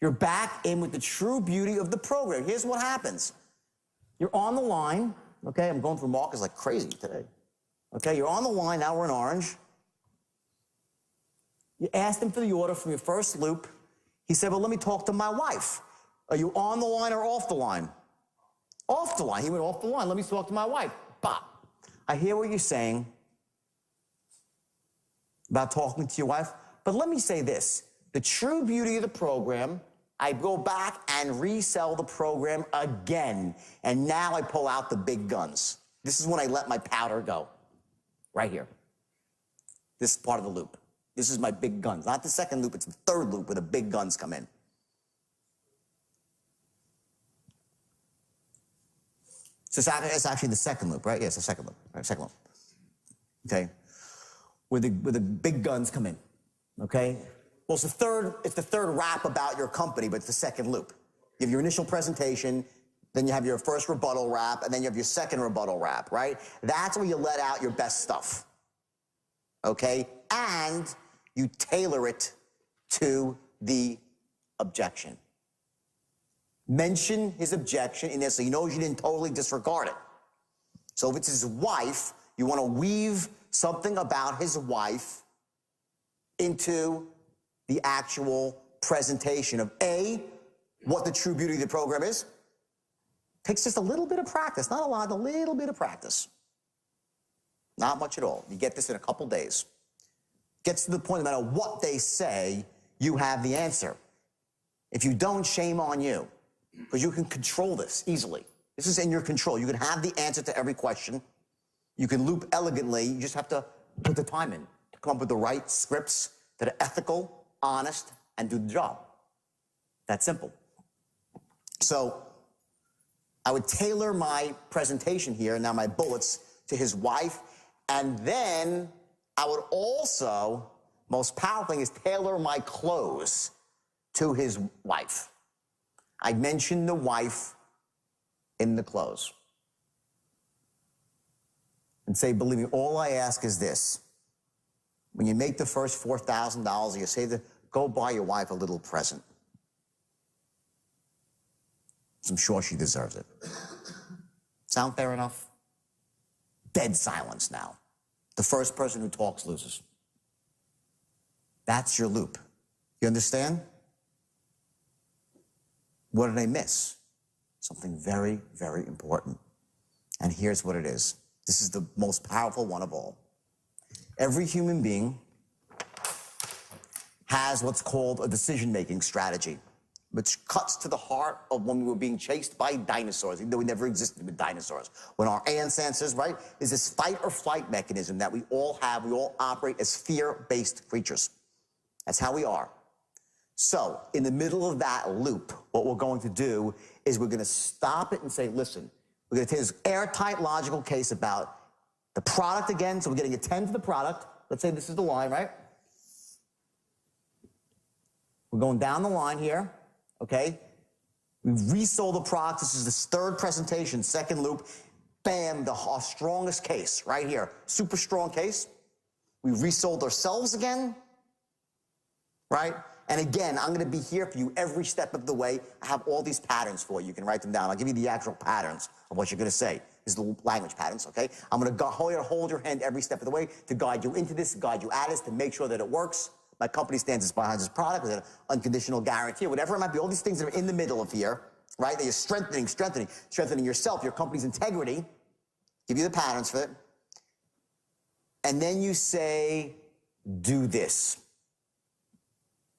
S1: You're back in with the true beauty of the program. Here's what happens. You're on the line. Okay, I'm going through markers like crazy today. Okay, you're on the line. Now we're in orange. You asked him for the order from your first loop. He said, well, let me talk to my wife. Are you on the line or off the line? Off the line. He went off the line. Let me talk to my wife. Bop. I hear what you're saying about talking to your wife, but let me say this. The true beauty of the program, I go back and resell the program again, and now I pull out the big guns. This is when I let my powder go, right here. This is part of the loop. This is my big guns. Not the second loop, it's the third loop where the big guns come in. So it's actually the second loop, right? Yeah, it's the second loop, right? Second loop. Okay? Where the big guns come in. Okay? Well, it's the third rap about your company, but it's the second loop. You have your initial presentation, then you have your first rebuttal rap, and then you have your second rebuttal rap, right? That's where you let out your best stuff. Okay? And you tailor it to the objection. Mention his objection in there so he knows you didn't totally disregard it. So if it's his wife, you want to weave something about his wife into the actual presentation of A, what the true beauty of the program is. Takes just a little bit of practice, not a lot, a little bit of practice. Not much at all. You get this in a couple days. Gets to the point, no matter what they say, you have the answer. If you don't, shame on you. Because you can control this easily. This is in your control. You can have the answer to every question. You can loop elegantly. You just have to put the time in to come up with the right scripts that are ethical, honest, and do the job. That's simple. So I would tailor my presentation here, now my bullets, to his wife. And then I would also, most powerful thing is tailor my close to his wife. I mentioned the wife in the close. And say, believe me, all I ask is this. When you make the first $4,000, you say that, go buy your wife a little present. I'm sure she deserves it. Sound fair enough? Dead silence now. The first person who talks loses. That's your loop. You understand? What did I miss? Something very, very important. And here's what it is. This is the most powerful one of all. Every human being has what's called a decision-making strategy, which cuts to the heart of when we were being chased by dinosaurs, even though we never existed with dinosaurs. When our ancestors, right, is this fight or flight mechanism that we all have. We all operate as fear-based creatures. That's how we are. So in the middle of that loop, what we're going to do is we're going to stop it and say, listen, we're going to take this airtight logical case about the product again. So we're getting a 10 to the product. Let's say this is the line, right? We're going down the line here, okay? We've resold the product. This is this third presentation, second loop. Bam, our strongest case right here. Super strong case. We resold ourselves again, right? And again, I'm going to be here for you every step of the way. I have all these patterns for you. You can write them down. I'll give you the actual patterns of what you're going to say. This is the language patterns, okay? I'm going to hold your hand every step of the way to guide you into this, to guide you at this, to make sure that it works. My company stands behind this product with an unconditional guarantee, whatever it might be. All these things that are in the middle of here, right? That you're strengthening yourself, your company's integrity. Give you the patterns for it. And then you say, do this.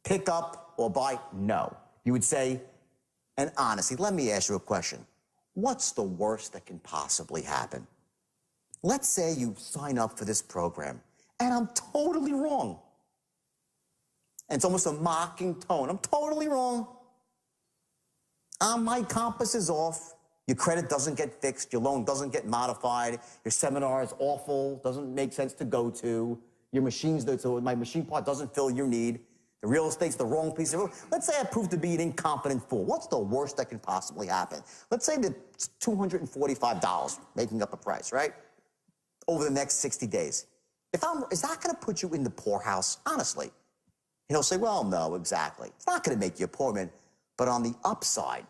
S1: Pick up or buy, no. You would say, and honestly, let me ask you a question. What's the worst that can possibly happen? Let's say you sign up for this program, and I'm totally wrong. And it's almost a mocking tone. I'm totally wrong. My compass is off. Your credit doesn't get fixed. Your loan doesn't get modified. Your seminar is awful. Doesn't make sense to go to. Your my machine part doesn't fill your need. The real estate's the wrong piece of real. Let's say I prove to be an incompetent fool. What's the worst that can possibly happen? Let's say that it's $245, making up a price, right? Over the next 60 days. Is that going to put you in the poorhouse? Honestly. And he'll say, well, no, exactly. It's not going to make you a poor man. But on the upside,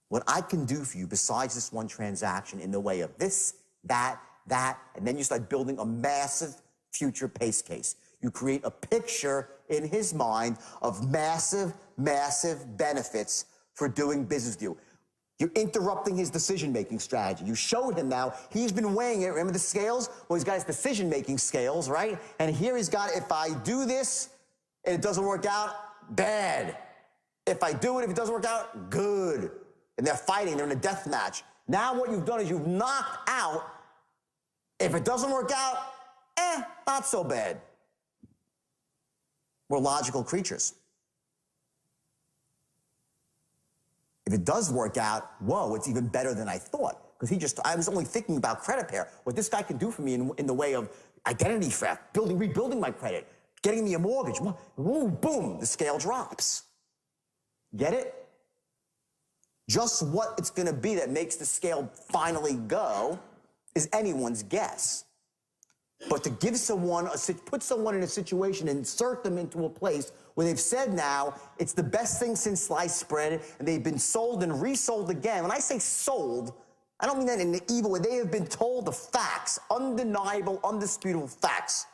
S1: what I can do for you besides this one transaction in the way of this, that, and then you start building a massive future pace case. You create a picture in his mind of massive, massive benefits for doing business with you. You're interrupting his decision-making strategy. You showed him now. He's been weighing it. Remember the scales? Well, he's got his decision-making scales, right? And here he's got, if I do this and it doesn't work out, bad. If I do it, if it doesn't work out, good. And they're fighting. They're in a death match. Now what you've done is you've knocked out, if it doesn't work out, not so bad. We're logical creatures. If it does work out, whoa, it's even better than I thought. Because I was only thinking about credit repair. What this guy can do for me in the way of identity theft, rebuilding my credit, getting me a mortgage, woo, boom, the scale drops. Get it? Just what it's going to be that makes the scale finally go is anyone's guess. But to give someone, put someone in a situation, insert them into a place where they've said now it's the best thing since sliced bread, and they've been sold and resold again. When I say sold, I don't mean that in an evil way. They have been told the facts, undeniable, undisputable facts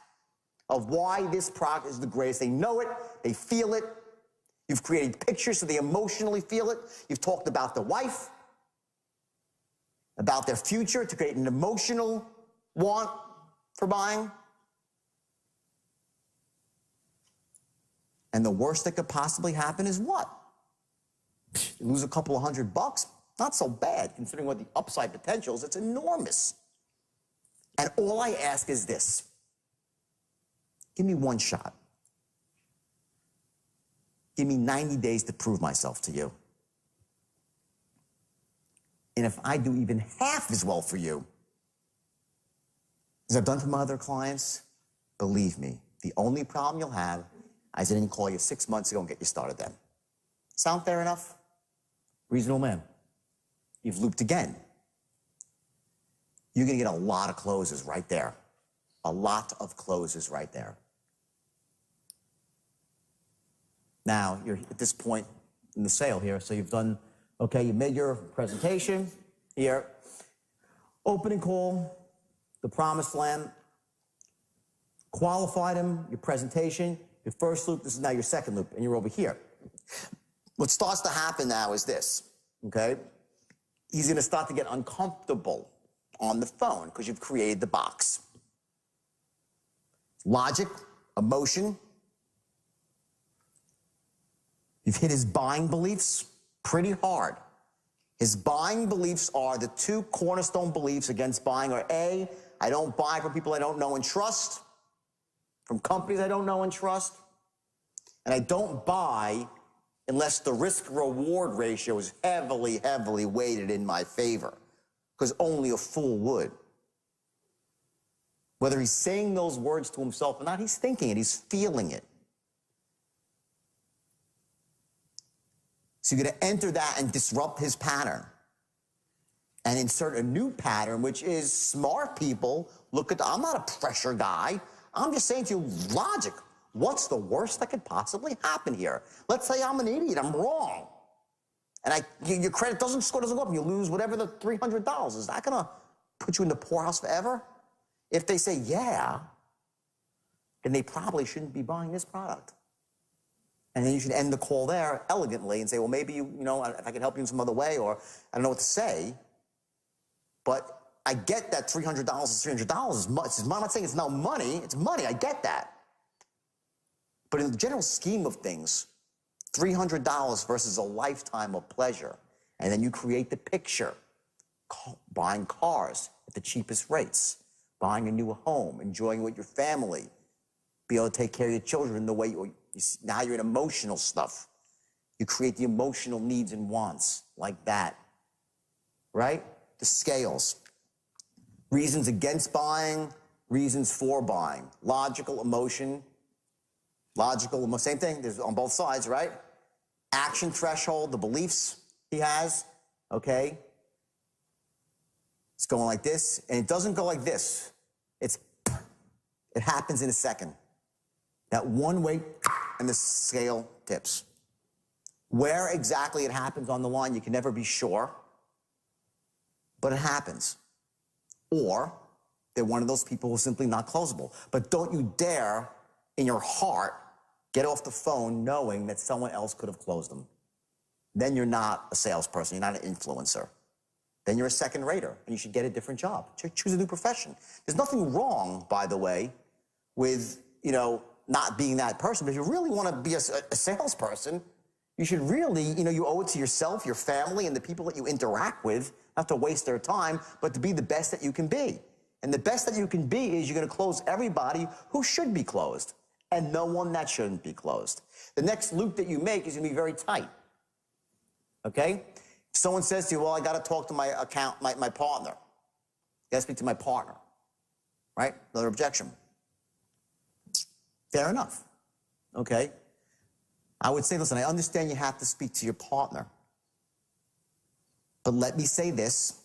S1: of why this product is the greatest. They know it. They feel it. You've created pictures so they emotionally feel it. You've talked about the wife, about their future to create an emotional want for buying. And the worst that could possibly happen is what? You lose a couple of $100. Not so bad, considering what the upside potential is. It's enormous. And all I ask is this. Give me one shot. Give me 90 days to prove myself to you. And if I do even half as well for you as I've done for my other clients, believe me, the only problem you'll have is I didn't call you 6 months ago and get you started then. Sound fair enough? Reasonable man. You've looped again. You're going to get a lot of closes right there. A lot of closes right there. Now, you're at this point in the sale here, so you've done, okay, you made your presentation here, opening call, the promised land, qualified him, your presentation, your first loop, this is now your second loop, and you're over here. What starts to happen now is this, okay? He's gonna start to get uncomfortable on the phone because you've created the box. Logic, emotion. You've hit his buying beliefs pretty hard. His buying beliefs are the two cornerstone beliefs against buying are A, I don't buy from people I don't know and trust, from companies I don't know and trust, and I don't buy unless the risk-reward ratio is heavily, heavily weighted in my favor, because only a fool would. Whether he's saying those words to himself or not, he's thinking it, he's feeling it. So you're going to enter that and disrupt his pattern and insert a new pattern, which is smart people look at, I'm not a pressure guy. I'm just saying to you, logic. What's the worst that could possibly happen here? Let's say I'm an idiot, I'm wrong. And your credit score doesn't go up and you lose whatever the $300. Is that going to put you in the poorhouse forever? If they say, yeah, then they probably shouldn't be buying this product. And then you should end the call there elegantly and say, well, maybe, you know, if I can help you in some other way, or I don't know what to say. But I get that $300 is $300 is much. I'm not saying it's no money. It's money. I get that. But in the general scheme of things, $300 versus a lifetime of pleasure. And then you create the picture. Buying cars at the cheapest rates. Buying a new home. Enjoying it with your family. Be able to take care of your children the way now you're in emotional stuff. You create the emotional needs and wants like that. Right? The scales. Reasons against buying. Reasons for buying. Logical, emotion. Logical, same thing, there's on both sides, right? Action threshold, the beliefs he has, okay? It's going like this, and it doesn't go like this. It happens in a second. That one way, and the scale tips. Where exactly it happens on the line, you can never be sure, but it happens. Or they're one of those people who are simply not closable. But don't you dare, in your heart, get off the phone knowing that someone else could have closed them. Then you're not a salesperson. You're not an influencer. Then you're a second rater, and you should get a different job. Choose a new profession. There's nothing wrong, by the way, with, you know, not being that person. But if you really want to be a salesperson, you should really, you know, you owe it to yourself, your family, and the people that you interact with, not to waste their time, but to be the best that you can be. And the best that you can be is you're going to close everybody who should be closed, and no one that shouldn't be closed. The next loop that you make is going to be very tight, okay? If someone says to you, well, I got to talk to my partner. I got to speak to my partner, right? Another objection. Fair enough, okay? I would say, listen, I understand you have to speak to your partner, but let me say this.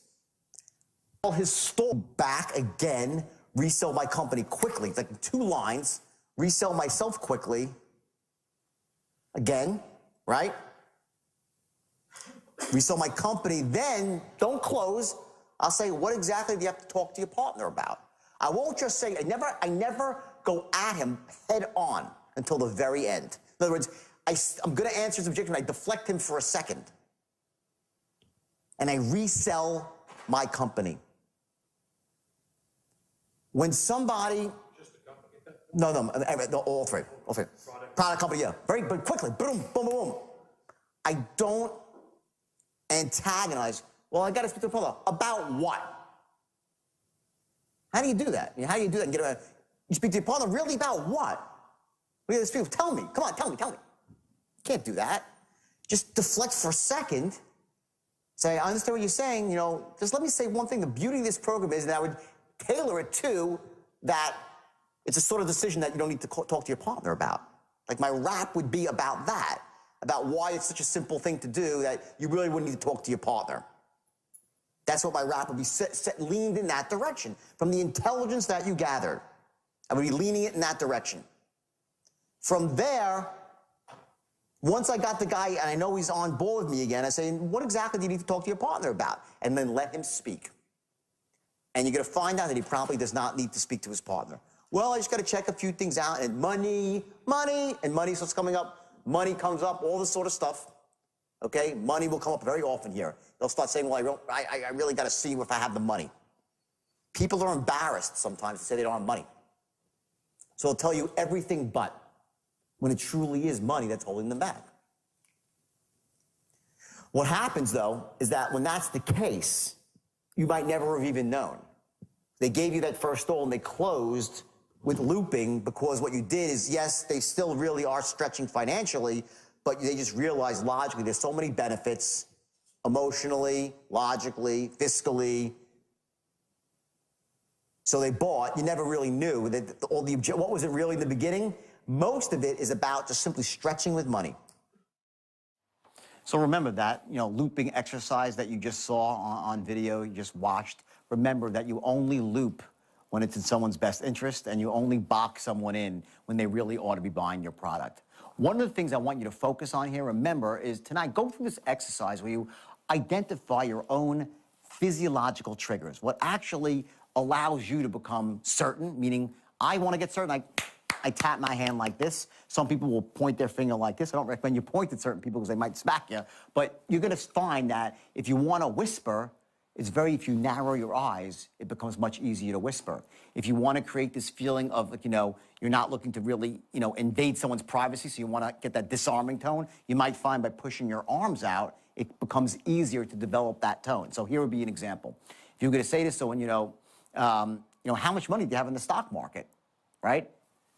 S1: His store back again, resell my company quickly. It's like 2 lines. Resell myself quickly, again, right? Resell my company, then don't close. I'll say, what exactly do you have to talk to your partner about? I won't just say, I never go at him head on until the very end. In other words, I'm going to answer his objection. I deflect him for a second. And I resell my company. When somebody... No, all three. Product company, yeah. Very quickly, boom, boom, boom. I don't antagonize. Well, I got to speak to the partner. About what? How do you do that? I mean, how do you do that? You speak to your partner, really about what? What do you speak? Tell me. Come on, tell me. You can't do that. Just deflect for a second. Say, I understand what you're saying. You know, just let me say one thing. The beauty of this program is that I would tailor it to that. It's a sort of decision that you don't need to talk to your partner about. Like my rap would be about that, about why it's such a simple thing to do that you really wouldn't need to talk to your partner. That's what my rap would be, leaned in that direction, from the intelligence that you gathered. I would be leaning it in that direction. From there, once I got the guy and I know he's on board with me again, I say, what exactly do you need to talk to your partner about? And then let him speak. And you're going to find out that he probably does not need to speak to his partner. Well, I just got to check a few things out, and money, and money starts coming up. Money comes up, all this sort of stuff. Okay? Money will come up very often here. They'll start saying, well, I really got to see if I have the money. People are embarrassed sometimes to say they don't have money. So they'll tell you everything but, when it truly is money that's holding them back. What happens, though, is that when that's the case, you might never have even known. They gave you that first stall and they closed with looping because what you did is, yes, they still really are stretching financially, but they just realized logically there's so many benefits, emotionally, logically, fiscally. So they bought. You never really knew that what was it really in the beginning? Most of it is about just simply stretching with money. So remember that, looping exercise that you just saw on video, you just watched. Remember that you only loop when it's in someone's best interest, and you only box someone in when they really ought to be buying your product. One of the things I want you to focus on here, remember, is tonight, go through this exercise where you identify your own physiological triggers, what actually allows you to become certain, meaning I want to get certain, I tap my hand like this. Some people will point their finger like this. I don't recommend you point at certain people because they might smack you. But you're going to find that if you want to whisper, if you narrow your eyes, it becomes much easier to whisper. If you want to create this feeling of, you're not looking to really, invade someone's privacy, so you want to get that disarming tone, you might find by pushing your arms out, it becomes easier to develop that tone. So here would be an example. If you're going to say to someone, how much money do you have in the stock market, right?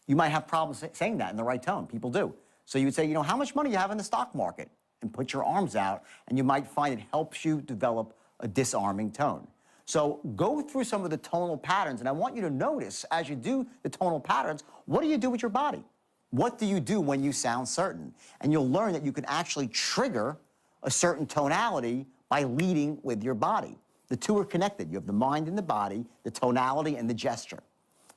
S1: You might have problems saying that in the right tone. People do. So you would say, how much money do you have in the stock market? And put your arms out, and you might find it helps you develop a disarming tone. So go through some of the tonal patterns, and I want you to notice, as you do the tonal patterns, what do you do with your body? What do you do when you sound certain? And you'll learn that you can actually trigger a certain tonality by leading with your body. The two are connected. You have the mind and the body, the tonality and the gesture.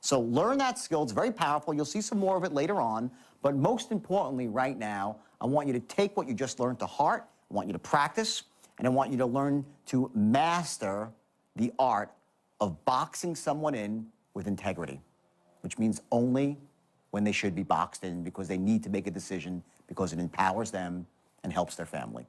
S1: So learn that skill. It's very powerful. You'll see some more of it later on. But most importantly, right now, I want you to take what you just learned to heart. I want you to practice. And I want you to learn to master the art of boxing someone in with integrity, which means only when they should be boxed in because they need to make a decision because it empowers them and helps their family.